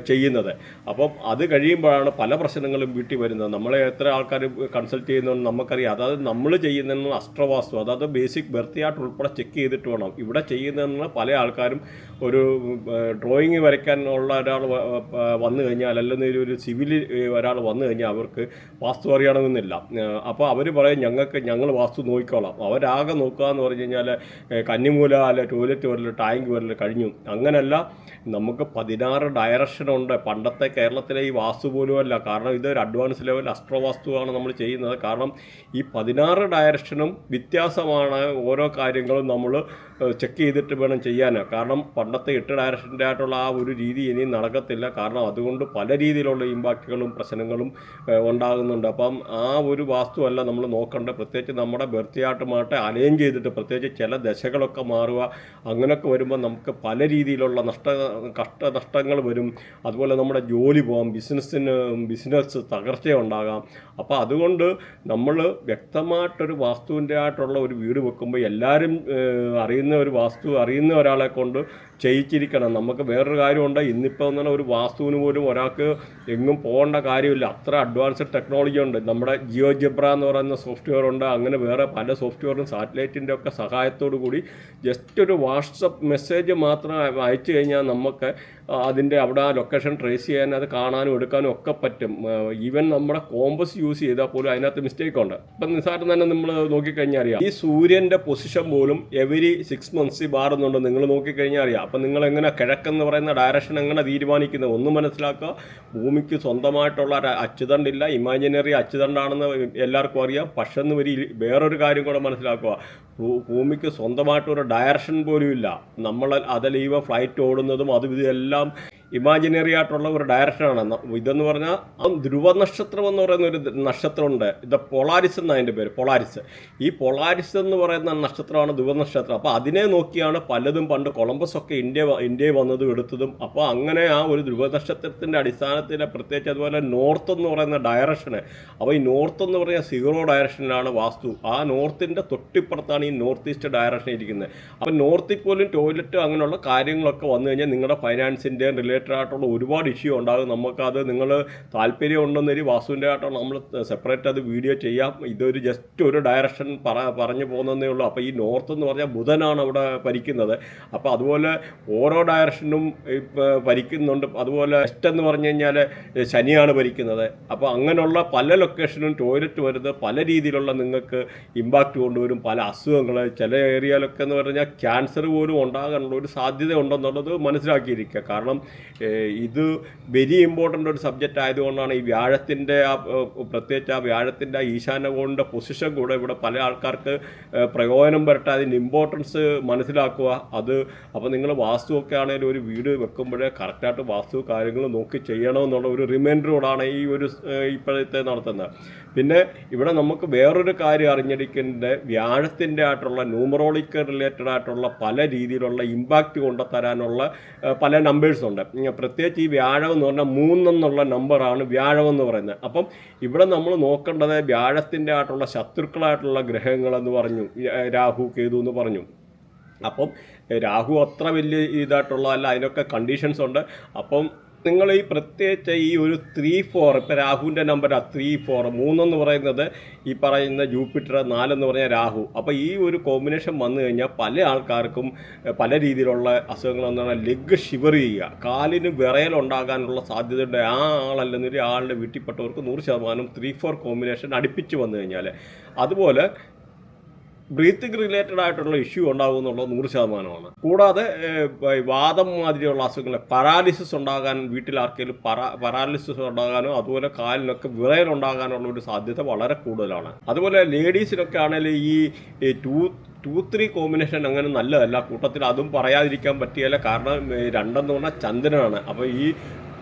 ചെയ്യുന്നത്. അപ്പം അത് കഴിയുമ്പോഴാണ് പല പ്രശ്നങ്ങളും വീട്ടിൽ വരുന്നത്. നമ്മളെ എത്ര ആൾക്കാർ കൺസൾട്ട് ചെയ്യുന്നതെന്ന് നമുക്കറിയാം. അതായത് നമ്മൾ ചെയ്യുന്നതെന്ന് അസ്ട്രവാസ്തു, അതായത് ബേസിക് ബർത്തിയായിട്ട് ഉൾപ്പെടെ ചെക്ക് ചെയ്തിട്ട് വേണം. ഇവിടെ ചെയ്യുന്നതെന്ന് പല ആൾക്കാരും ഒരു ഡ്രോയിങ് വരയ്ക്കാൻ ഉള്ള ഒരാൾ വന്നു കഴിഞ്ഞാൽ, അല്ലെങ്കിൽ ഒരു സിവിൽ ഒരാൾ വന്നു കഴിഞ്ഞാൽ അവർക്ക് വാസ്തു അറിയണമെന്നില്ല. അപ്പോൾ അവർ പറയും ഞങ്ങൾ വാസ്തു നോക്കിക്കോളാം. അവരാകെ നോക്കുക എന്ന് പറഞ്ഞു കഴിഞ്ഞാൽ കന്നിമൂല, അല്ലെ ടോയ്ലറ്റ് വരൽ, ടാങ്ക് വരൽ കഴിഞ്ഞു. അങ്ങനല്ല, നമുക്ക് 16 ഡയറക്ഷനുണ്ട്. പണ്ടത്തെ കേരളത്തിലെ ഈ വാസ്തു പോലും അല്ല. കാരണം ഇതൊരു അഡ്വാൻസ് ലെവൽ അസ്ട്രോവാസ്തുവാണ് നമ്മൾ ചെയ്യുന്നത്. കാരണം ഈ 16 ഡയറക്ഷനും വ്യത്യാസമാണ്. ഓരോ കാര്യങ്ങളും നമ്മൾ ചെക്ക് ചെയ്തിട്ട് വേണം ചെയ്യാൻ. കാരണം പണ്ടത്തെ 8 ഡയറക്ഷൻ്റെ ആയിട്ടുള്ള ആ ഒരു രീതി ഇനിയും നടക്കത്തില്ല. കാരണം അതുകൊണ്ട് പല രീതിയിലുള്ള ഇമ്പാക്റ്റുകളും പ്രശ്നങ്ങളും ഉണ്ടാകുന്നുണ്ട്. അപ്പം ആ ഒരു വാസ്തുവല്ല നമ്മൾ നോക്കേണ്ടത്. പ്രത്യേകിച്ച് നമ്മുടെ ബർത്തിയായിട്ടുമായിട്ട് അലൈൻ ചെയ്തിട്ട്, പ്രത്യേകിച്ച് ചില ദശകളൊക്കെ മാറുക, അങ്ങനെയൊക്കെ വരുമ്പോൾ നമുക്ക് പല രീതിയിലുള്ള കഷ്ടനഷ്ടങ്ങൾ വരും. അതുപോലെ നമ്മുടെ ജോലി പോകാം, ബിസിനസ് തകർച്ചയുണ്ടാകാം. അപ്പോൾ അതുകൊണ്ട് നമ്മൾ വ്യക്തമായിട്ടൊരു വാസ്തുവിൻ്റെ ആയിട്ടുള്ള ഒരു വീട് വെക്കുമ്പോൾ എല്ലാവരും അറിയുന്ന ഒരു വാസ്തു അറിയുന്ന ഒരാളെ കൊണ്ട് ചെയ്യിച്ചിരിക്കണം. നമുക്ക് വേറൊരു കാര്യമുണ്ട്, ഇന്നിപ്പോൾ എന്ന് പറഞ്ഞാൽ ഒരു വാസ്തുവിന് പോലും ഒരാൾക്ക് എങ്ങും പോകേണ്ട കാര്യമില്ല. അത്ര അഡ്വാൻസ്ഡ് ടെക്നോളജി ഉണ്ട്. നമ്മുടെ ജിയോജെബ്ര എന്ന് പറയുന്ന സോഫ്റ്റ്വെയർ ഉണ്ട്. അങ്ങനെ വേറെ പല സോഫ്റ്റ്വെയറും സാറ്റലൈറ്റിൻ്റെ ഒക്കെ സഹായത്തോടു കൂടി ജസ്റ്റ് ഒരു വാട്സപ്പ് മെസ്സേജ് മാത്രം അയച്ചു കഴിഞ്ഞാൽ നമുക്ക് അതിൻ്റെ അവിടെ ആ ലൊക്കേഷൻ ട്രേസ് ചെയ്യാൻ, അത് കാണാനും എടുക്കാനും ഒക്കെ പറ്റും. ഈവൻ നമ്മുടെ കോമ്പസ് യൂസ് ചെയ്താൽ പോലും അതിനകത്ത് മിസ്റ്റേക്ക് ഉണ്ട്. ഇപ്പം നിസ്സാരം തന്നെ നമ്മൾ നോക്കിക്കഴിഞ്ഞാൽ അറിയാം. ഈ സൂര്യൻ്റെ പൊസിഷൻ പോലും എവരി 6 months മാറുന്നുണ്ട്. നിങ്ങൾ നോക്കിക്കഴിഞ്ഞാൽ അറിയാം. അപ്പം നിങ്ങൾ എങ്ങനെ കിഴക്കെന്ന് പറയുന്ന ഡയറക്ഷൻ എങ്ങനെ തീരുമാനിക്കുന്നത് ഒന്ന് മനസ്സിലാക്കുക. ഭൂമിക്ക് സ്വന്തമായിട്ടുള്ള അച്ചുതണ്ടില്ല, ഇമാജിനറി അച്ചുതണ്ടാണെന്ന് എല്ലാവർക്കും അറിയാം. പക്ഷെ വേറൊരു കാര്യം കൂടെ മനസ്സിലാക്കുക. ഭൂമിക്ക് സ്വന്തമായിട്ടൊരു ഡയറക്ഷൻ പോലും ഇല്ല. നമ്മൾ അതിൽ ഫ്ലൈറ്റ് ഓടുന്നതും അതും ഇതെല്ലാം ഇമാജിനറി ആയിട്ടുള്ള ഒരു ഡയറക്ഷനാണ്. ഇതെന്ന് പറഞ്ഞാൽ ധ്രുവ നക്ഷത്രം എന്ന് പറയുന്ന ഒരു നക്ഷത്രമുണ്ട്. ഇത് പൊളാരിസ് എന്നാണ് അതിൻ്റെ പേര്, പൊളാരിസ്. ഈ പൊളാരിസ് എന്ന് പറയുന്ന നക്ഷത്രമാണ് ധ്രുവ നക്ഷത്രം. അപ്പോൾ അതിനെ നോക്കിയാണ് പലതും പണ്ട് കൊളംബസ് ഒക്കെ ഇന്ത്യയിൽ വന്നതും എടുത്തതും. അപ്പോൾ അങ്ങനെ ആ ഒരു ധ്രുവ നക്ഷത്രത്തിൻ്റെ അടിസ്ഥാനത്തിൽ പ്രത്യേകിച്ച് അതുപോലെ നോർത്ത് എന്ന് പറയുന്ന ഡയറക്ഷന്. അപ്പോൾ ഈ നോർത്ത് എന്ന് പറയുന്ന 0 ഡയറക്ഷനിലാണ് വാസ്തു. ആ നോർത്തിൻ്റെ തൊട്ടിപ്പുറത്താണ് ഈ നോർത്ത് ഈസ്റ്റ് ഡയറക്ഷൻ ഇരിക്കുന്നത്. അപ്പോൾ നോർത്തിൽ പോലും ടോയ്ലറ്റ് അങ്ങനെയുള്ള കാര്യങ്ങളൊക്കെ വന്നു കഴിഞ്ഞാൽ നിങ്ങളുടെ ഫൈനാൻസിൻ്റെ റിലേറ്റഡ് ആയിട്ടുള്ള ഒരുപാട് ഇഷ്യൂ ഉണ്ടാകും. നമുക്കത് നിങ്ങൾ താല്പര്യം ഉണ്ടെന്നൊരു വാസ്തുവിൻ്റെ ആയിട്ടുള്ള നമ്മൾ സെപ്പറേറ്റ് അത് വീഡിയോ ചെയ്യാം. ഇതൊരു ജസ്റ്റ് ഒരു ഡയറക്ഷൻ പറഞ്ഞു പോകുന്നതേ ഉള്ളൂ. അപ്പോൾ ഈ നോർത്ത് എന്ന് പറഞ്ഞാൽ ബുധനാണ് അവിടെ ഭരിക്കുന്നത്. അപ്പോൾ അതുപോലെ ഓരോ ഡയറക്ഷനും ഭരിക്കുന്നുണ്ട്. അതുപോലെ വെസ്റ്റ് എന്ന് പറഞ്ഞു കഴിഞ്ഞാൽ ശനിയാണ് ഭരിക്കുന്നത്. അപ്പോൾ അങ്ങനെയുള്ള പല ലൊക്കേഷനും ടോയ്ലറ്റ് വരുന്നത് പല രീതിയിലുള്ള നിങ്ങൾക്ക് ഇമ്പാക്റ്റ് കൊണ്ടുവരും. പല അസുഖങ്ങൾ ചില ഏരിയയിലൊക്കെ എന്ന് പറഞ്ഞാൽ ക്യാൻസർ പോലും ഉണ്ടാകാനുള്ള ഒരു സാധ്യത ഉണ്ടെന്നുള്ളത് മനസ്സിലാക്കിയിരിക്കുക. കാരണം ഇത് വെരി ഇമ്പോർട്ടൻ്റ് ഒരു സബ്ജക്റ്റ് ആയതുകൊണ്ടാണ് ഈ വ്യാഴത്തിൻ്റെ പ്രത്യേകിച്ച് ആ വ്യാഴത്തിൻ്റെ ഈശാനകോണിൻ്റെ പൊസിഷൻ കൂടെ ഇവിടെ പല ആൾക്കാർക്ക് പ്രയോജനം വരട്ടെ, അതിൻ്റെ ഇമ്പോർട്ടൻസ് മനസ്സിലാക്കുക. അപ്പോൾ നിങ്ങൾ വാസ്തുവൊക്കെ ആണെങ്കിലും ഒരു വീട് വെക്കുമ്പോഴേ കറക്റ്റായിട്ട് വാസ്തു കാര്യങ്ങൾ നോക്കി ചെയ്യണമെന്നുള്ള ഒരു റിമൈൻഡറോടാണ് ഈ ഒരു ഇപ്പോഴത്തെ നടത്തുന്നത്. പിന്നെ ഇവിടെ നമുക്ക് വേറൊരു കാര്യം അറിഞ്ഞിരിക്കേണ്ടത് വ്യാഴത്തിൻ്റെ ആയിട്ടുള്ള ന്യൂമറോളിക്ക് റിലേറ്റഡ് ആയിട്ടുള്ള പല രീതിയിലുള്ള ഇമ്പാക്റ്റ് കൊണ്ടുതരാനുള്ള പല നമ്പേഴ്സുണ്ട്. പ്രത്യേകിച്ച് ഈ വ്യാഴം എന്ന് പറഞ്ഞാൽ 3 എന്നുള്ള നമ്പറാണ് വ്യാഴം എന്ന് പറയുന്നത്. അപ്പം ഇവിടെ നമ്മൾ നോക്കേണ്ടത് വ്യാഴത്തിൻ്റെ ആയിട്ടുള്ള ശത്രുക്കളായിട്ടുള്ള ഗ്രഹങ്ങളെന്ന് പറഞ്ഞു, രാഹു കേതു എന്ന് പറഞ്ഞു. അപ്പം രാഹു അത്ര വലിയ ഇതായിട്ടുള്ളതല്ല, അതിനൊക്കെ കണ്ടീഷൻസ് ഉണ്ട്. അപ്പം നിങ്ങൾ ഈ പ്രത്യേകിച്ച് ഈ ഒരു 3-4 ഇപ്പോൾ രാഹുവിൻ്റെ നമ്പറാണ് 3-4, 3 എന്ന് പറയുന്നത് ഈ പറയുന്ന ജൂപ്പിറ്റർ, 4 എന്ന് പറഞ്ഞാൽ രാഹു. അപ്പോൾ ഈ ഒരു കോമ്പിനേഷൻ വന്നു കഴിഞ്ഞാൽ പല ആൾക്കാർക്കും പല രീതിയിലുള്ള അസുഖങ്ങളെന്ന് പറഞ്ഞാൽ ലെഗ് ഷിവർ ചെയ്യുക, കാലിന് വിറയലുണ്ടാകാനുള്ള സാധ്യതയുണ്ട്. ആ ആളല്ലെന്നൊരു ആളുടെ വീട്ടിൽപ്പെട്ടവർക്ക് 100% 3-4 കോമ്പിനേഷൻ അടുപ്പിച്ച് വന്നു കഴിഞ്ഞാൽ. അതുപോലെ ബ്രീത്തിങ് റിലേറ്റഡ് ആയിട്ടുള്ള ഇഷ്യൂ ഉണ്ടാകുമെന്നുള്ളത് 100%. കൂടാതെ വാദം മാതിരിയുള്ള അസുഖങ്ങൾ, പരാലിസിസ് ഉണ്ടാകാൻ, വീട്ടിൽ ആർക്കെങ്കിലും പരാലിസിസ് ഉണ്ടാകാനോ അതുപോലെ കാലിനൊക്കെ വിറയലുണ്ടാകാനുള്ള ഒരു സാധ്യത വളരെ കൂടുതലാണ്. അതുപോലെ ലേഡീസിനൊക്കെ ആണെങ്കിൽ ഈ 2-3 കോമ്പിനേഷൻ അങ്ങനെ നല്ലതല്ല. കൂട്ടത്തിൽ അതും പറയാതിരിക്കാൻ പറ്റിയല്ല, കാരണം 2 എന്ന് പറഞ്ഞാൽ ചന്ദ്രനാണ്. അപ്പോൾ ഈ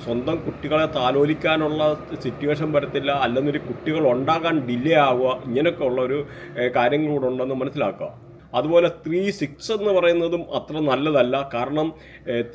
സ്വന്തം കുട്ടികളെ താലോലിക്കാനുള്ള സിറ്റുവേഷൻ വരത്തില്ല, അല്ലെന്നൊരു കുട്ടികൾ ഉണ്ടാകാൻ ഡിലേ ആവുക, ഇങ്ങനെയൊക്കെ ഉള്ളൊരു കാര്യങ്ങളൂടെ ഉണ്ടെന്ന് മനസ്സിലാക്കുക. അതുപോലെ 3-6 എന്ന് പറയുന്നതും അത്ര നല്ലതല്ല, കാരണം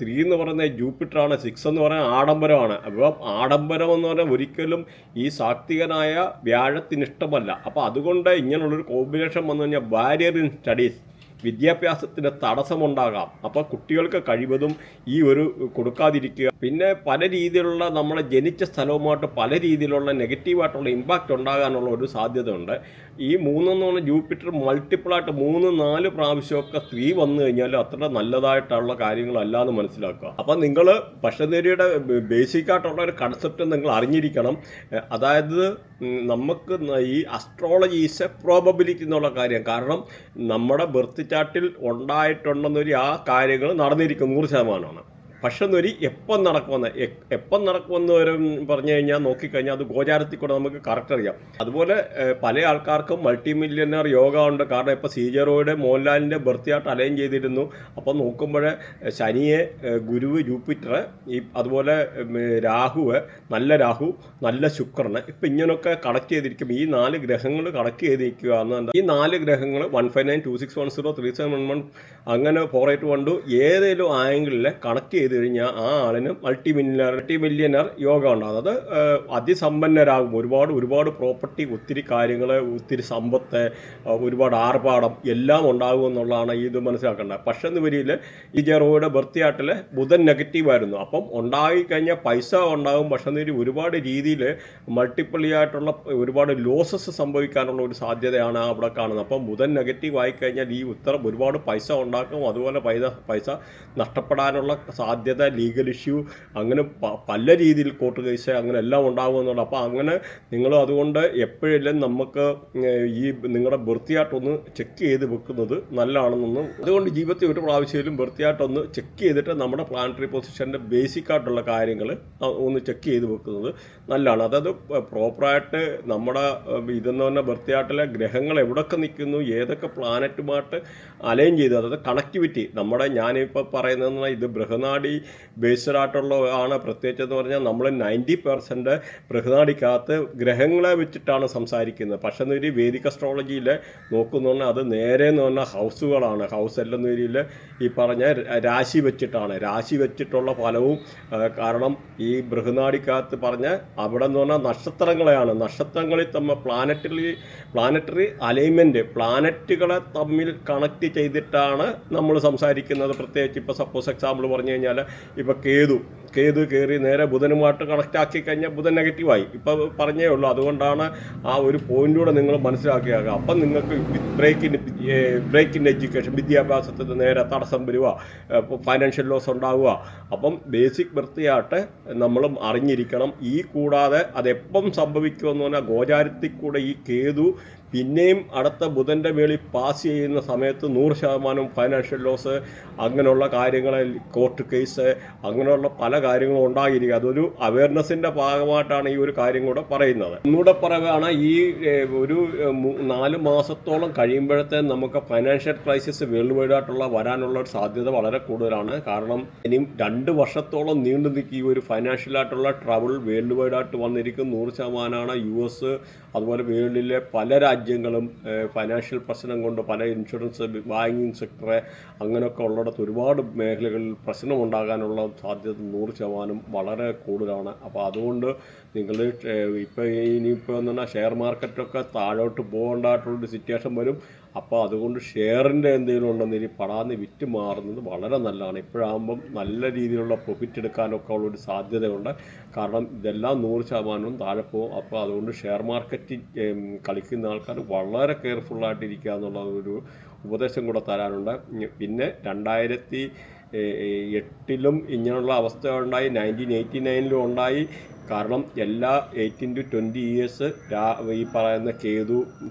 3 എന്ന് പറയുന്നത് ജൂപ്പിറ്ററാണ്, 6 എന്ന് പറയുന്നത് ആഡംബരമാണ്. അപ്പോൾ ആഡംബരം എന്ന് പറഞ്ഞാൽ ഒരിക്കലും ഈ സാത്വികനായ വ്യാഴത്തിന് ഇഷ്ടമല്ല. അപ്പോൾ അതുകൊണ്ട് ഇങ്ങനെയുള്ളൊരു കോമ്പിനേഷൻ വന്നു കഴിഞ്ഞാൽ ബാരിയർ ഇൻ സ്റ്റഡീസ്, വിദ്യാഭ്യാസത്തിന് തടസ്സമുണ്ടാകാം. അപ്പോൾ കുട്ടികൾക്ക് കഴിവതും ഈ ഒരു കൊടുക്കാതിരിക്കുക. പിന്നെ പല രീതിയിലുള്ള നമ്മളെ ജനിച്ച സ്ഥലവുമായിട്ട് പല രീതിയിലുള്ള നെഗറ്റീവായിട്ടുള്ള ഇമ്പാക്റ്റ് ഉണ്ടാകാനുള്ള ഒരു സാധ്യത ഉണ്ട്. ഈ 3 എന്ന് പറഞ്ഞാൽ ജൂപ്പിറ്റർ മൾട്ടിപ്പിളായിട്ട് 3-4 പ്രാവശ്യമൊക്കെ 3 വന്നു കഴിഞ്ഞാൽ അത്ര നല്ലതായിട്ടുള്ള കാര്യങ്ങളല്ല എന്ന് മനസ്സിലാക്കുക. അപ്പം നിങ്ങൾ ഭക്ഷണരീതിയുടെ ബേസിക്കായിട്ടുള്ള ഒരു കൺസെപ്റ്റ് നിങ്ങൾ അറിഞ്ഞിരിക്കണം. അതായത് നമുക്ക് ഈ അസ്ട്രോളജി ഈസ് എ പ്രോബബിലിറ്റി എന്നുള്ള കാര്യം, കാരണം നമ്മുടെ ബർത്ത് ചാർട്ടിൽ ഉണ്ടായിട്ടുണ്ടെന്നൊരു ആ കാര്യങ്ങൾ നടന്നിരിക്കും 100%. പക്ഷെ എന്നൊരു എപ്പം നടക്കുമെന്ന് വരെ പറഞ്ഞു കഴിഞ്ഞാൽ നോക്കിക്കഴിഞ്ഞാൽ അത് ഗോചാരത്തിൽ കൂടെ നമുക്ക് കറക്റ്റ് അറിയാം. അതുപോലെ പല ആൾക്കാർക്കും മൾട്ടി മില്യണർ യോഗ ഉണ്ട്, കാരണം ഇപ്പോൾ സീജറോയുടെ മോഹൻലാലിൻ്റെ ബർത്തിയായിട്ട് അലൈൻ ചെയ്തിരുന്നു. അപ്പോൾ നോക്കുമ്പോൾ ശനിയെ, ഗുരുവ്, ജൂപ്പിറ്റർ, അതുപോലെ രാഹുവ്, നല്ല രാഹു, നല്ല ശുക്രന്, ഇപ്പം ഇങ്ങനെയൊക്കെ കണക്ട് ചെയ്തിരിക്കും. ഈ 4 ഗ്രഹങ്ങൾ കണക്ട് ചെയ്തിരിക്കുക എന്ന് ഈ 4 ഗ്രഹങ്ങൾ 15926103711 അങ്ങനെ 4812 ഏതെങ്കിലും ആംഗിളിൽ കണക്ട് ചെയ്ത് കഴിഞ്ഞാൽ ആ ആളിന് മൾട്ടി മില്യണർ യോഗ ഉണ്ടാകും. അത് അതിസമ്പന്നരാകും, ഒരുപാട് പ്രോപ്പർട്ടി, ഒത്തിരി കാര്യങ്ങൾ, ഒത്തിരി സമ്പത്ത്, ഒരുപാട് ആർഭാടം എല്ലാം ഉണ്ടാകും എന്നുള്ളതാണ് ഇത് മനസ്സിലാക്കേണ്ടത്. പക്ഷെ എന്ന് വരിയിൽ ഈ ജെറോയുടെ ബർത്തിയാട്ടിൽ ബുധൻ നെഗറ്റീവായിരുന്നു. അപ്പം ഉണ്ടായിക്കഴിഞ്ഞാൽ പൈസ ഉണ്ടാകും, പക്ഷെ എന്ന് ഒരുപാട് രീതിയിൽ മൾട്ടിപ്പിളി ആയിട്ടുള്ള ഒരുപാട് ലോസസ് സംഭവിക്കാനുള്ള ഒരു സാധ്യതയാണ് അവിടെ കാണുന്നത്. അപ്പം ബുധൻ നെഗറ്റീവ് ആയിക്കഴിഞ്ഞാൽ ഈ ഉത്തരം ഒരുപാട് പൈസ ഉണ്ടാക്കും, അതുപോലെ പൈസ നഷ്ടപ്പെടാനുള്ള സാധ്യത, ലീഗൽ ഇഷ്യൂ, അങ്ങനെ പല രീതിയിൽ കോർട്ട് കേസ് അങ്ങനെ എല്ലാം ഉണ്ടാകുമെന്നുള്ളത്. അപ്പോൾ അങ്ങനെ നിങ്ങൾ അതുകൊണ്ട് എപ്പോഴെല്ലാം നമുക്ക് ഈ നിങ്ങളുടെ ബർത്തിയായിട്ടൊന്ന് ചെക്ക് ചെയ്ത് വെക്കുന്നത് നല്ലതാണെന്നൊന്നും, അതുകൊണ്ട് ജീവിതത്തിൽ ഒരു പ്രാവശ്യത്തിലും ബർത്തിയായിട്ടൊന്ന് ചെക്ക് ചെയ്തിട്ട് നമ്മുടെ പ്ലാനറ്ററി പൊസിഷൻ്റെ ബേസിക് ആയിട്ടുള്ള കാര്യങ്ങൾ ഒന്ന് ചെക്ക് ചെയ്ത് വെക്കുന്നത് നല്ലതാണ്. അതായത് പ്രോപ്പറായിട്ട് നമ്മുടെ ഇതെന്ന് പറഞ്ഞാൽ ബർത്തിയായിട്ടിലെ ഗ്രഹങ്ങൾ എവിടെയൊക്കെ നിൽക്കുന്നു, ഏതൊക്കെ പ്ലാനറ്റുമായിട്ട് അലൈൻ ചെയ്ത്, അതായത് കണക്ടിവിറ്റി. ഞാനിപ്പോൾ പറയുന്നത് ഇത് ബൃഹനാടി ബേസ്ഡ് ആയിട്ടുള്ള ആണ്. പ്രത്യേകിച്ച് എന്ന് പറഞ്ഞാൽ നമ്മൾ 90% ബൃഹനാടിക്കകത്ത് ഗ്രഹങ്ങളെ വെച്ചിട്ടാണ് സംസാരിക്കുന്നത്. പക്ഷെ എന്നൊരു വേദിക് അസ്ട്രോളജിയിൽ നോക്കുന്നു പറഞ്ഞാൽ അത് നേരെ എന്ന് പറഞ്ഞാൽ ഹൗസുകളാണ്. ഹൗസ് എല്ലാം രീതിയിൽ ഈ പറഞ്ഞ രാശി വെച്ചിട്ടുള്ള ഫലവും, കാരണം ഈ ബൃഹനാടിക്കകത്ത് പറഞ്ഞ അവിടെ എന്ന് പറഞ്ഞാൽ നക്ഷത്രങ്ങളെയാണ്, നക്ഷത്രങ്ങളിൽ തമ്മിൽ പ്ലാനറ്ററി അലൈൻമെൻറ്റ്, പ്ലാനറ്റുകളെ തമ്മിൽ കണക്ട് ചെയ്തിട്ടാണ് നമ്മൾ സംസാരിക്കുന്നത്. പ്രത്യേകിച്ച് ഇപ്പോൾ സപ്പോസ് എക്സാമ്പിൾ പറഞ്ഞു കഴിഞ്ഞാൽ ഇപ്പോൾ കേതു കയറി നേരെ ബുധനുമായിട്ട് കണക്റ്റ് ആക്കി കഴിഞ്ഞാൽ ബുധൻ നെഗറ്റീവായി, ഇപ്പോൾ പറഞ്ഞേ ഉള്ളൂ. അതുകൊണ്ടാണ് ആ ഒരു പോയിന്റിലൂടെ നിങ്ങൾ മനസ്സിലാക്കിയാകുക. അപ്പം നിങ്ങൾക്ക് ബ്രേക്ക് ഇൻ എഡ്യൂക്കേഷൻ, വിദ്യാഭ്യാസത്തിന് നേരെ തടസ്സം വരിക, ഫൈനാൻഷ്യൽ ലോസ് ഉണ്ടാവുക. അപ്പം ബേസിക് വൃത്തിയായിട്ട് നമ്മളും അറിഞ്ഞിരിക്കണം. ഈ കൂടാതെ അതെപ്പം സംഭവിക്കുമെന്ന് പറഞ്ഞാൽ ഗോചാരത്തിൽ കൂടെ ഈ കേതു പിന്നെയും അടുത്ത ബുധൻ്റെ മേളിൽ പാസ് ചെയ്യുന്ന സമയത്ത് 100% ഫൈനാൻഷ്യൽ ലോസ്, അങ്ങനെയുള്ള കാര്യങ്ങൾ, കോർട്ട് കേസ്, അങ്ങനെയുള്ള പല കാര്യങ്ങളും ഉണ്ടായിരിക്കും. അതൊരു അവയർനെസ്സിൻ്റെ ഭാഗമായിട്ടാണ് ഈ ഒരു കാര്യം കൂടെ പറയുന്നത്. ഒന്നുകൂടെ പറയുകയാണ്, ഈ ഒരു 4 മാസത്തോളം കഴിയുമ്പോഴത്തെ നമുക്ക് ഫൈനാൻഷ്യൽ ക്രൈസിസ് വേൾഡ് വൈഡായിട്ടുള്ള വരാനുള്ള ഒരു സാധ്യത വളരെ കൂടുതലാണ്. കാരണം ഇനിയും 2 വർഷത്തോളം നീണ്ടു നിൽക്കി ഒരു ഫൈനാൻഷ്യലായിട്ടുള്ള ട്രബിൾ വേൾഡ് വൈഡായിട്ട് വന്നിരിക്കും. 100% US അതുപോലെ വേൾഡിലെ പല രാജ്യങ്ങളും ഫൈനാൻഷ്യൽ പ്രശ്നം കൊണ്ട് പല ഇൻഷുറൻസ്, ബാങ്കിങ് സെക്ടർ അങ്ങനെയൊക്കെ ഉള്ളിടത്ത് ഒരുപാട് മേഖലകളിൽ പ്രശ്നമുണ്ടാകാനുള്ള സാധ്യത 100% വളരെ കൂടുതലാണ്. അപ്പോൾ അതുകൊണ്ട് നിങ്ങൾ ഇനിയിപ്പോൾ എന്ന് പറഞ്ഞാൽ ഷെയർ മാർക്കറ്റൊക്കെ താഴോട്ട് പോകേണ്ടതായിട്ടുള്ളൊരു സിറ്റുവേഷൻ വരും. അപ്പോൾ അതുകൊണ്ട് ഷെയറിൻ്റെ എന്തെങ്കിലും ഉണ്ടെന്ന് ഇനി പടാന്ന് വിറ്റ് മാറുന്നത് വളരെ നല്ലതാണ്. ഇപ്പോഴാകുമ്പം നല്ല രീതിയിലുള്ള പ്രോഫിറ്റ് എടുക്കാനൊക്കെ ഉള്ളൊരു സാധ്യതയുണ്ട്. കാരണം ഇതെല്ലാം 100% താഴെ പോകും. അപ്പോൾ അതുകൊണ്ട് ഷെയർ മാർക്കറ്റിൽ കളിക്കുന്ന ആൾക്കാർ വളരെ കെയർഫുള്ളായിട്ടിരിക്കുക എന്നുള്ള ഒരു ഉപദേശം കൂടെ തരാനുണ്ട്. പിന്നെ 2008 ഇങ്ങനെയുള്ള അവസ്ഥ ഉണ്ടായി, 1989 ഉണ്ടായി. കാരണം എല്ലാ 18 to 20 years ഈ പറയുന്ന കേതു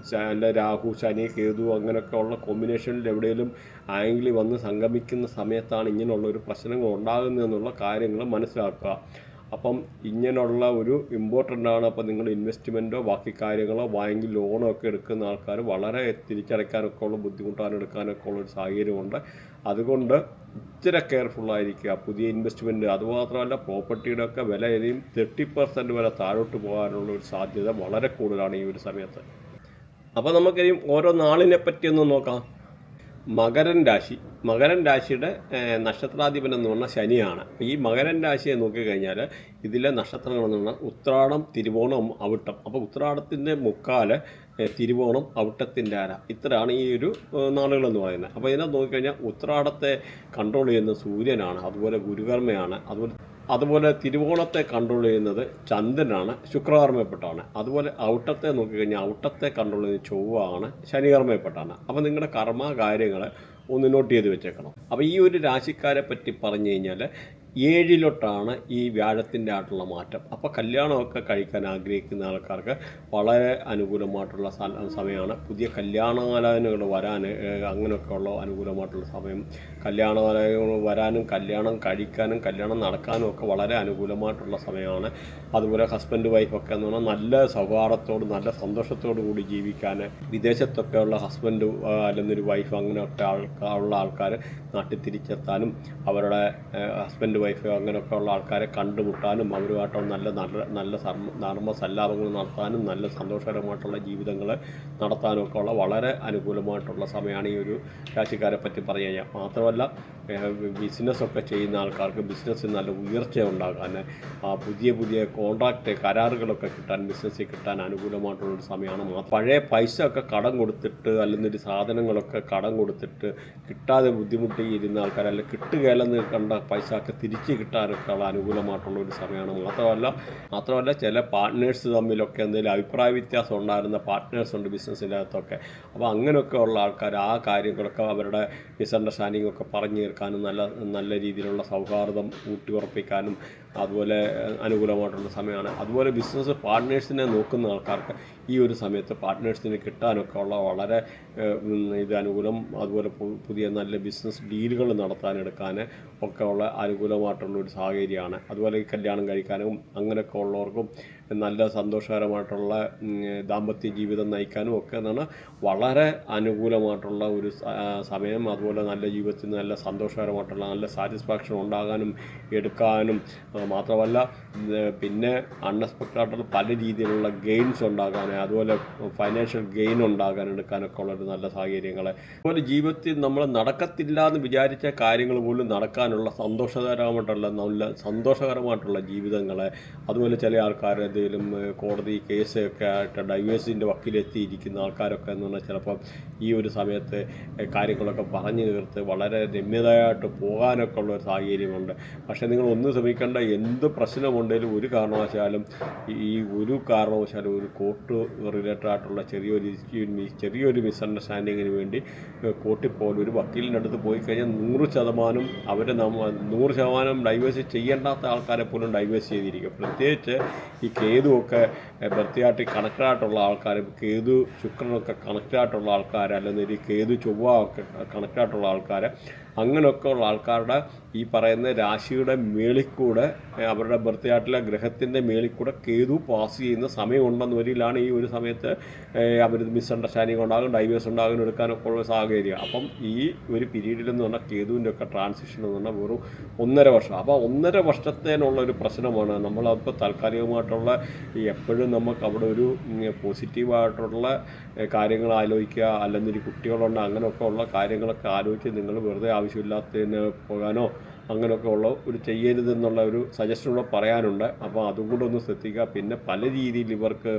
അല്ല രാഹു, ശനി, കേതു അങ്ങനെയൊക്കെ ഉള്ള കോമ്പിനേഷനിൽ എവിടെയെങ്കിലും ആംഗിൾ വന്ന് സംഗമിക്കുന്ന സമയത്താണ് ഇങ്ങനെയുള്ളൊരു പ്രശ്നങ്ങൾ ഉണ്ടാകുന്നതെന്നുള്ള കാര്യങ്ങൾ മനസ്സിലാക്കുക. അപ്പം ഇങ്ങനെയുള്ള ഒരു ഇമ്പോർട്ടൻ്റ് ആണ്. അപ്പോൾ നിങ്ങൾ ഇൻവെസ്റ്റ്മെൻറ്റോ ബാക്കി കാര്യങ്ങളോ ബാങ്കിൽ ലോണോ ഒക്കെ എടുക്കുന്ന ആൾക്കാർ വളരെ തിരിച്ചടയ്ക്കാനൊക്കെ ഉള്ള ബുദ്ധിമുട്ടാനെടുക്കാനൊക്കെ ഉള്ളൊരു സാഹചര്യമുണ്ട്. അതുകൊണ്ട് ഇച്ചിരി കെയർഫുള്ളായിരിക്കുക. പുതിയ ഇൻവെസ്റ്റ്മെൻറ്റ് അതുമാത്രമല്ല, പ്രോപ്പർട്ടിയുടെ ഒക്കെ വില ഇനിയും 30% വരെ താഴോട്ട് പോകാനുള്ള ഒരു സാധ്യത വളരെ കൂടുതലാണ് ഈ ഒരു സമയത്ത്. അപ്പോൾ നമുക്കിനിയും ഓരോ നാളിനെ പറ്റിയൊന്ന് നോക്കാം. മകരൻ രാശിയുടെ നക്ഷത്രാധിപൻ എന്ന് പറഞ്ഞാൽ ശനിയാണ്. ഈ മകരൻ രാശിയെ നോക്കിക്കഴിഞ്ഞാൽ ഇതിലെ നക്ഷത്രങ്ങളെന്ന് പറഞ്ഞാൽ ഉത്രാടം, തിരുവോണം, അവിട്ടം. അപ്പോൾ ഉത്രാടത്തിൻ്റെ മുക്കാല്, തിരുവോണം, അവിട്ടത്തിൻ്റെ അര, ഇത്രയാണ് ഈ ഒരു നാളുകളെന്ന് പറയുന്നത്. അപ്പോൾ ഇതിനകത്ത് നോക്കിക്കഴിഞ്ഞാൽ ഉത്രാടത്തെ കൺട്രോൾ ചെയ്യുന്നത് സൂര്യനാണ്, അതുപോലെ ഗുരുകർമ്മയാണ്, അതുപോലെ തിരുവോണത്തെ കൺട്രോൾ ചെയ്യുന്നത് ചന്ദ്രനാണ്, ശുക്രകർമ്മയപ്പെട്ടാണ്. അതുപോലെ ഔട്ടത്തെ നോക്കിക്കഴിഞ്ഞാൽ ഔട്ടത്തെ കൺട്രോൾ ചെയ്യുന്നത് ചൊവ്വയാണ്, ശനികർമ്മയപ്പെട്ടാണ്. അപ്പോൾ നിങ്ങളുടെ കർമ്മ കാര്യങ്ങൾ ഒന്ന് നോട്ട് ചെയ്ത് വെച്ചേക്കണം. അപ്പോൾ ഈ ഒരു രാശിക്കാരെ പറ്റി പറഞ്ഞു കഴിഞ്ഞാൽ 7 ഈ വ്യാഴത്തിൻ്റെ ആയിട്ടുള്ള മാറ്റം. അപ്പോൾ കല്യാണമൊക്കെ കഴിക്കാൻ ആഗ്രഹിക്കുന്ന ആൾക്കാർക്ക് വളരെ അനുകൂലമായിട്ടുള്ള സമയമാണ്. പുതിയ കല്യാണാലോചനകൾ വരാൻ അങ്ങനെയൊക്കെ ഉള്ള അനുകൂലമായിട്ടുള്ള സമയം. കല്യാണാലോചനകൾ വരാനും കല്യാണം കഴിക്കാനും കല്യാണം നടക്കാനും ഒക്കെ വളരെ അനുകൂലമായിട്ടുള്ള സമയമാണ്. അതുപോലെ ഹസ്ബൻഡ് വൈഫൊക്കെ എന്ന് പറഞ്ഞാൽ നല്ല സൗഹാർദ്ദത്തോട് നല്ല സന്തോഷത്തോടു കൂടി ജീവിക്കാൻ, വിദേശത്തൊക്കെ ഉള്ള ഹസ്ബൻഡ് അല്ലെങ്കിൽ ഒരു വൈഫ് അങ്ങനെയൊക്കെ ഉള്ള ആൾക്കാർ നാട്ടിൽ തിരിച്ചെത്താനും അവരുടെ ഹസ്ബൻഡ് വൈഫ് അങ്ങനെയൊക്കെ ഉള്ള ആൾക്കാരെ കണ്ടുമുട്ടാനും അവരുമായിട്ടുള്ള നല്ല ധർമ്മ സല്ലാപങ്ങൾ നടത്താനും നല്ല സന്തോഷകരമായിട്ടുള്ള ജീവിതങ്ങൾ നടത്താനും ഒക്കെ ഉള്ള വളരെ അനുകൂലമായിട്ടുള്ള സമയമാണ് ഈ ഒരു രാശിക്കാരെ പറ്റി പറഞ്ഞു കഴിഞ്ഞാൽ. മാത്രമല്ല ബിസിനസ്സൊക്കെ ചെയ്യുന്ന ആൾക്കാർക്ക് ബിസിനസ്സിൽ നല്ല ഉയർച്ച ഉണ്ടാകാൻ, പുതിയ കോൺട്രാക്റ്റ് കരാറുകളൊക്കെ കിട്ടാൻ, ബിസിനസ്സിൽ കിട്ടാൻ അനുകൂലമായിട്ടുള്ളൊരു സമയമാണ്. പഴയ പൈസ ഒക്കെ കടം കൊടുത്തിട്ട് അല്ലെങ്കിൽ സാധനങ്ങളൊക്കെ കടം കൊടുത്തിട്ട് കിട്ടാതെ ബുദ്ധിമുട്ടിയിരുന്ന ആൾക്കാർ, അല്ലെങ്കിൽ കിട്ടുകയില്ലെന്ന് കണ്ട പൈസ ഒക്കെ തിരിച്ച് കിട്ടാനൊക്കെ ഉള്ള അനുകൂലമായിട്ടുള്ളൊരു സമയമാണ്. മാത്രമല്ല ചില പാർട്ട്നേഴ്സ് തമ്മിലൊക്കെ എന്തെങ്കിലും അഭിപ്രായ വ്യത്യാസം ഉണ്ടായിരുന്ന പാർട്ട്നേഴ്സ് ഉണ്ട് ബിസിനസ്സിൻ്റെ അകത്തൊക്കെ. അപ്പോൾ അങ്ങനെയൊക്കെ ഉള്ള ആൾക്കാർ ആ കാര്യങ്ങളൊക്കെ അവരുടെ മിസ്അണ്ടർസ്റ്റാൻഡിംഗ് ഒക്കെ പറഞ്ഞു തീർക്കാനും നല്ല രീതിയിലുള്ള സൗഹാർദ്ദം ഊട്ടിയുറപ്പിക്കാനും അതുപോലെ അനുകൂലമായിട്ടുള്ള സമയമാണ്. അതുപോലെ ബിസിനസ് പാർട്ട്നേഴ്സിനെ നോക്കുന്ന ആൾക്കാർക്ക് ഈ ഒരു സമയത്ത് പാർട്ട്നേഴ്സിന് കിട്ടാനൊക്കെ ഉള്ള വളരെ അനുകൂലം. അതുപോലെ പുതിയ നല്ല ബിസിനസ് ഡീലുകൾ നടത്താനെടുക്കാൻ ഒക്കെ ഉള്ള അനുകൂലമായിട്ടുള്ളൊരു സാഹചര്യമാണ്. അതുപോലെ ഈ കല്യാണം കഴിക്കാനും അങ്ങനെയൊക്കെ ഉള്ളവർക്കും നല്ല സന്തോഷകരമായിട്ടുള്ള ദാമ്പത്യ ജീവിതം നയിക്കാനും ഒക്കെ എന്നാണ് വളരെ അനുകൂലമായിട്ടുള്ള ഒരു സമയം. അതുപോലെ നല്ല ജീവിതത്തിൽ നല്ല സന്തോഷകരമായിട്ടുള്ള നല്ല സാറ്റിസ്ഫാക്ഷൻ ഉണ്ടാകാനും എടുക്കാനും, മാത്രമല്ല പിന്നെ അൺഎക്സ്പെക്റ്റഡ് ആയിട്ടുള്ള പല രീതിയിലുള്ള ഗെയിൻസ് ഉണ്ടാകാൻ, അതുപോലെ ഫൈനാൻഷ്യൽ ഗെയിൻ ഉണ്ടാകാൻ എടുക്കാനൊക്കെ ഉള്ളൊരു നല്ല സാഹചര്യങ്ങൾ. അതുപോലെ ജീവിതത്തിൽ നമ്മൾ നടക്കത്തില്ല എന്ന് വിചാരിച്ച കാര്യങ്ങൾ പോലും നടക്കാനുള്ള സന്തോഷകരമായിട്ടുള്ള ജീവിതങ്ങൾ. അതുപോലെ ചില ആൾക്കാർ എന്തെങ്കിലും കോടതി കേസൊക്കെ ആയിട്ട് ഡൈവേഴ്സിൻ്റെ വക്കീലെത്തിയിരിക്കുന്ന ആൾക്കാരൊക്കെ എന്ന് പറഞ്ഞാൽ ചിലപ്പം ഈ ഒരു സമയത്ത് കാര്യങ്ങളൊക്കെ പറഞ്ഞു തീർത്ത് വളരെ രമ്യതയായിട്ട് പോകാനൊക്കെ ഉള്ളൊരു സാഹചര്യമുണ്ട്. പക്ഷേ നിങ്ങൾ ഒന്ന് ശ്രമിക്കേണ്ട, എന്ത് പ്രശ്നമുണ്ടെങ്കിലും ഒരു കാരണവശാലും ഒരു കോർട്ട് റിലേറ്റഡ് ആയിട്ടുള്ള ചെറിയൊരു മിസ്അണ്ടർസ്റ്റാൻഡിങ്ങിന് വേണ്ടി കോർട്ടിൽ പോലും ഒരു വക്കീലിൻ്റെ അടുത്ത് പോയി കഴിഞ്ഞാൽ 100% അവർ 100% ഡൈവേഴ്സ് ചെയ്യേണ്ടാത്ത ആൾക്കാരെ പോലും ഡൈവേഴ്സ് ചെയ്തിരിക്കും. പ്രത്യേകിച്ച് ഈ കേതുവൊക്കെ വൃത്തിയായിട്ട് കണക്റ്റായിട്ടുള്ള ആൾക്കാർ, കേതു ശുക്രനൊക്കെ കണക്റ്റായിട്ടുള്ള ആൾക്കാർ, അല്ലെങ്കിൽ കേതു ചൊവ്വ ഒക്കെ കണക്റ്റായിട്ടുള്ള ആൾക്കാർ, അങ്ങനെയൊക്കെ ഉള്ള ആൾക്കാരുടെ ഈ പറയുന്ന രാശിയുടെ മേളിൽ കൂടെ അവരുടെ ബർത്ത് ചാർട്ടിലെ ഗ്രഹത്തിൻ്റെ മേളിൽ കൂടെ കേതു പാസ് ചെയ്യുന്ന സമയമുണ്ടെന്ന് വരിയിലാണ് ഈ ഒരു സമയത്ത് അവർ മിസ്അണ്ടർസ്റ്റാൻഡിങ് ഉണ്ടാകും, ഡൈവേഴ്സ് ഉണ്ടാകും, എടുക്കാനൊക്കെ ഉള്ള സാഹചര്യം. അപ്പം ഈ ഒരു പീരീഡിലെന്ന് പറഞ്ഞാൽ കേതുവിൻ്റെ ഒക്കെ ട്രാൻസിഷൻ എന്ന് പറഞ്ഞാൽ വെറും 1.5 വർഷം. അപ്പോൾ 1.5 വർഷത്തേനുള്ള ഒരു പ്രശ്നമാണ്. നമ്മളപ്പോൾ താൽക്കാലികമായിട്ടുള്ള എപ്പോഴും നമുക്ക് അവിടെ ഒരു പോസിറ്റീവായിട്ടുള്ള കാര്യങ്ങൾ ആലോചിക്കുക, അല്ലെങ്കിൽ കുട്ടികളുണ്ട് അങ്ങനെയൊക്കെ ഉള്ള കാര്യങ്ങളൊക്കെ ആലോചിച്ച് നിങ്ങൾ വെറുതെ ആവശ്യമില്ലാത്തതിന് പോകാനോ അങ്ങനെയൊക്കെ ഉള്ള ഒരു ചെയ്യരുതെന്നുള്ള ഒരു സജഷനൂടെ പറയാനുണ്ട്. അപ്പോൾ അതും കൂടെ ഒന്ന് ശ്രദ്ധിക്കുക. പിന്നെ പല രീതിയിൽ ഇവർക്ക്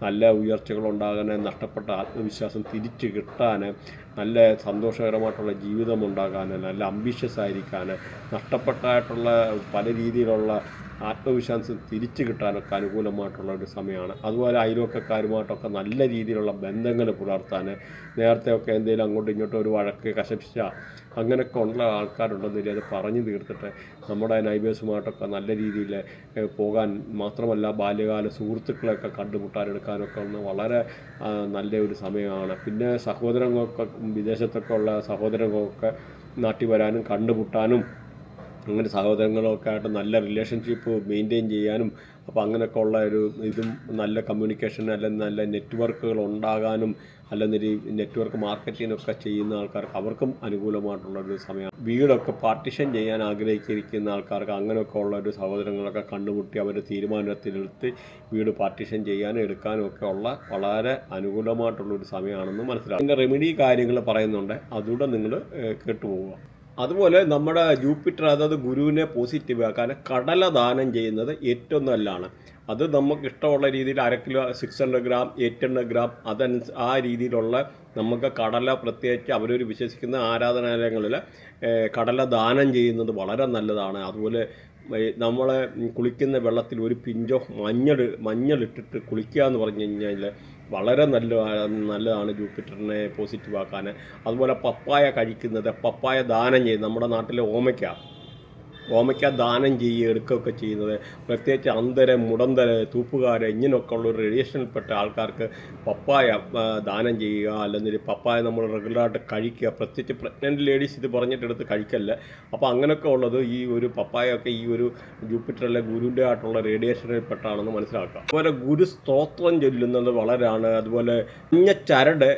നല്ല ഉയർച്ചകളുണ്ടാകാൻ, നഷ്ടപ്പെട്ട ആത്മവിശ്വാസം തിരിച്ചു കിട്ടാൻ, നല്ല സന്തോഷകരമായിട്ടുള്ള ജീവിതം ഉണ്ടാകാൻ, നല്ല അംബിഷ്യസ് ആയിരിക്കാൻ, നഷ്ടപ്പെട്ടായിട്ടുള്ള പല രീതിയിലുള്ള ആത്മവിശ്വാസം തിരിച്ചു കിട്ടാനൊക്കെ അനുകൂലമായിട്ടുള്ള ഒരു സമയമാണ്. അതുപോലെ അയൽവക്കക്കാരുമായിട്ടൊക്കെ നല്ല രീതിയിലുള്ള ബന്ധങ്ങൾ പുലർത്താൻ, നേരത്തെയൊക്കെ എന്തെങ്കിലും അങ്ങോട്ടും ഇങ്ങോട്ടും ഒരു വഴക്ക് കശപിശ അങ്ങനെയൊക്കെ ഉള്ള ആൾക്കാരുണ്ടെന്നില്ല അത് പറഞ്ഞു തീർത്തിട്ട് നമ്മുടെ നൈബേഴ്സുമായിട്ടൊക്കെ നല്ല രീതിയിൽ പോകാൻ, മാത്രമല്ല ബാല്യകാല സുഹൃത്തുക്കളെയൊക്കെ കണ്ടുമുട്ടാനെടുക്കാനൊക്കെ ഒന്ന് വളരെ നല്ല ഒരു സമയമാണ്. പിന്നെ സഹോദരങ്ങളൊക്കെ വിദേശത്തൊക്കെ ഉള്ള സഹോദരങ്ങളൊക്കെ നാട്ടിൽ വരാനും കണ്ടുമുട്ടാനും, അങ്ങനെ സഹോദരങ്ങളൊക്കെ ആയിട്ട് നല്ല റിലേഷൻഷിപ്പ് മെയിൻറ്റെയിൻ ചെയ്യാനും, അപ്പോൾ അങ്ങനെയൊക്കെ ഉള്ള ഒരു ഇതും നല്ല കമ്മ്യൂണിക്കേഷൻ അല്ലെങ്കിൽ നല്ല നെറ്റ്വർക്കുകൾ ഉണ്ടാകാനും, അല്ലെങ്കിൽ നെറ്റ്വർക്ക് മാർക്കറ്റിങ്ങൊക്കെ ചെയ്യുന്ന ആൾക്കാർക്ക് അവർക്കും അനുകൂലമായിട്ടുള്ളൊരു സമയമാണ്. വീടൊക്കെ പാർട്ടിഷൻ ചെയ്യാൻ ആഗ്രഹിച്ചിരിക്കുന്ന ആൾക്കാർക്ക് അങ്ങനെയൊക്കെ ഉള്ളൊരു സഹോദരങ്ങളൊക്കെ കണ്ടുമുട്ടി അവർ തീരുമാനത്തിലെടുത്ത് വീട് പാർട്ടിഷൻ ചെയ്യാനും എടുക്കാനും ഒക്കെ ഉള്ള വളരെ അനുകൂലമായിട്ടുള്ളൊരു സമയമാണെന്ന് മനസ്സിലാക്കും. പിന്നെ റെമഡി കാര്യങ്ങൾ പറയുന്നുണ്ട്, അതുകൂടെ നിങ്ങൾ കേട്ടുപോവുക. അതുപോലെ നമ്മുടെ ജൂപ്പിറ്റർ, അതായത് ഗുരുവിനെ പോസിറ്റീവ് ആക്കാൻ കടല ദാനം ചെയ്യുന്നത് ഏറ്റവും നല്ലതാണ്. അത് നമുക്ക് ഇഷ്ടമുള്ള രീതിയിൽ 1/2 കിലോ 600 ഗ്രാം 800 ഗ്രാം ആ രീതിയിലുള്ള നമുക്ക് കടല, പ്രത്യേകിച്ച് അവരൊരു വിശ്വസിക്കുന്ന ആരാധനാലയങ്ങളിൽ കടല ദാനം ചെയ്യുന്നത് വളരെ നല്ലതാണ്. അതുപോലെ നമ്മൾ കുളിക്കുന്ന വെള്ളത്തിൽ ഒരു പിഞ്ചോ മഞ്ഞളിട്ടിട്ട് കുളിക്കുക എന്ന് പറഞ്ഞു കഴിഞ്ഞാൽ വളരെ നല്ലതാണ് ജൂപ്പിറ്ററിനെ പോസിറ്റീവ് ആക്കാൻ. അതുപോലെ പപ്പായ കഴിക്കുന്നത്, പപ്പായ ദാനം ചെയ്യുന്നത്, നമ്മുടെ നാട്ടിലെ ഓമയ്ക്ക ദാനം ചെയ്യുക എടുക്കുകയൊക്കെ ചെയ്യുന്നത്, പ്രത്യേകിച്ച് അന്ധര്, മുടന്തര്, തൂപ്പുകാര് ഇങ്ങനെയൊക്കെ ഉള്ള ഒരു റേഡിയേഷനിൽപ്പെട്ട ആൾക്കാർക്ക് പപ്പായ ദാനം ചെയ്യുക, അല്ലെങ്കിൽ പപ്പായ നമ്മൾ റെഗുലറായിട്ട് കഴിക്കുക. പ്രത്യേകിച്ച് പ്രഗ്നൻറ്റ് ലേഡീസ് ഇത് പറഞ്ഞിട്ടെടുത്ത് കഴിക്കല്ല. അപ്പോൾ അങ്ങനെയൊക്കെ ഉള്ളത് ഈ ഒരു പപ്പായൊക്കെ ഈ ഒരു ജൂപ്പിറ്ററിലെ ഗുരുവിൻ്റെ ആയിട്ടുള്ള റേഡിയേഷനിൽപ്പെട്ടാണെന്ന് മനസ്സിലാക്കുക. അതുപോലെ ഗുരു സ്തോത്രം ചൊല്ലുന്നത് വളരെയാണ്. അതുപോലെ മഞ്ഞച്ചരട്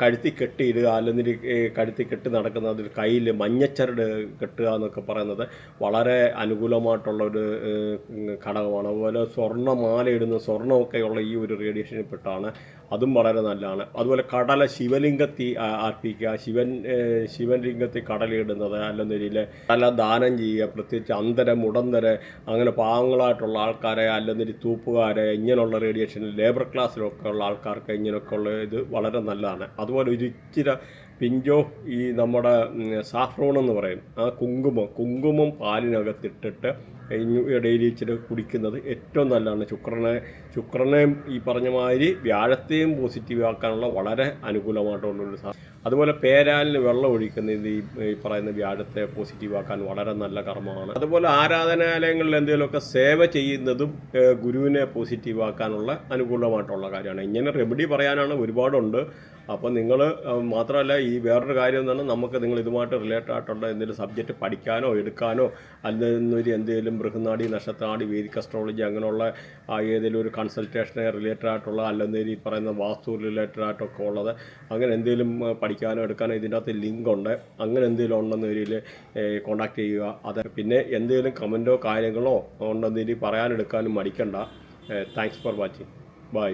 കഴുത്തി കെട്ടിയിടുക, അല്ലെങ്കിൽ കഴുത്തി കെട്ടി നടക്കുന്നത്, കയ്യിൽ മഞ്ഞച്ചരട് കെട്ടുക എന്നൊക്കെ പറയുന്നത് വളരെ അനുകൂലമായിട്ടുള്ളൊരു ഘടകമാണ്. അതുപോലെ സ്വർണ്ണമാല ഇടുന്ന, സ്വർണ്ണമൊക്കെയുള്ള ഈ ഒരു റേഡിയേഷനിൽപ്പെട്ടാണ്, അതും വളരെ നല്ലതാണ്. അതുപോലെ കടല ശിവലിംഗത്തിൽ അർപ്പിക്കുക, ശിവലിംഗത്തിൽ കടലയിടുന്നത്, അല്ലെങ്കിൽ കടല ദാനം ചെയ്യുക, പ്രത്യേകിച്ച് അന്ധര്, മുടന്തര്, അങ്ങനെ പാവങ്ങളായിട്ടുള്ള ആൾക്കാരെ, അല്ലെങ്കിൽ തൂപ്പുകാരെ, ഇങ്ങനെയുള്ള റേഡിയേഷനിൽ ലേബർ ക്ലാസ്സിലൊക്കെ ഉള്ള ആൾക്കാർക്ക് ഇങ്ങനെയൊക്കെ ഉള്ള ഇത് വളരെ നല്ലതാണ്. അതുപോലെ ഒരു ഇച്ചിരി പിഞ്ചോ ഈ നമ്മുടെ സാഫ്രോൺ എന്ന് പറയും, ആ കുങ്കുമം പാലിനകത്തിട്ടിട്ട് ഇടയിൽ ഇച്ചിരി കുടിക്കുന്നത് ഏറ്റവും നല്ലതാണ്. ശുക്രനെയും ഈ പറഞ്ഞ മാതിരി വ്യാഴത്തെയും പോസിറ്റീവ് ആക്കാനുള്ള വളരെ അനുകൂലമായിട്ടുള്ളൊരു സാധനം. അതുപോലെ പേരാലിന് വെള്ളം ഒഴിക്കുന്നത് ഈ പറയുന്ന വ്യാഴത്തെ പോസിറ്റീവ് ആക്കാൻ വളരെ നല്ല കർമ്മമാണ്. അതുപോലെ ആരാധനാലയങ്ങളിൽ എന്തെങ്കിലുമൊക്കെ സേവ ചെയ്യുന്നതും ഗുരുവിനെ പോസിറ്റീവ് ആക്കാനുള്ള അനുകൂലമായിട്ടുള്ള കാര്യമാണ്. ഇങ്ങനെ റെമഡി പറയാനാണ് ഒരുപാടുണ്ട്. അപ്പോൾ നിങ്ങൾ മാത്രമല്ല, ഈ വേറൊരു കാര്യം എന്ന് പറഞ്ഞാൽ നമുക്ക് നിങ്ങൾ ഇതുമായിട്ട് റിലേറ്റഡ് ആയിട്ടുള്ള എന്തെങ്കിലും സബ്ജക്റ്റ് പഠിക്കാനോ എടുക്കാനോ, അല്ലെങ്കിൽ എന്തെങ്കിലും ബൃഹന്നാടി, നക്ഷത്രാടി, വേദിക് അസ്ട്രോളജി അങ്ങനെയുള്ള ഏതെങ്കിലും ഒരു കൺസൾട്ടേഷനെ റിലേറ്റഡ് ആയിട്ടുള്ള, അല്ലെങ്കിൽ ഈ പറയുന്ന വാസ്തു റിലേറ്റഡ് ആയിട്ടൊക്കെ ഉള്ളത്, അങ്ങനെ എന്തെങ്കിലും പഠിക്കാനോ എടുക്കാനോ ഇതിൻ്റെ അകത്ത് ലിങ്ക് ഉണ്ട്. അങ്ങനെ എന്തെങ്കിലും ഉണ്ടെന്ന് വരിയിൽ കോൺടാക്ട് ചെയ്യുക. അത് പിന്നെ എന്തെങ്കിലും കമൻറ്റോ കാര്യങ്ങളോ ഉണ്ടെന്ന് പറയാനെടുക്കാനും മടിക്കണ്ട. Thanks for watching. ബൈ.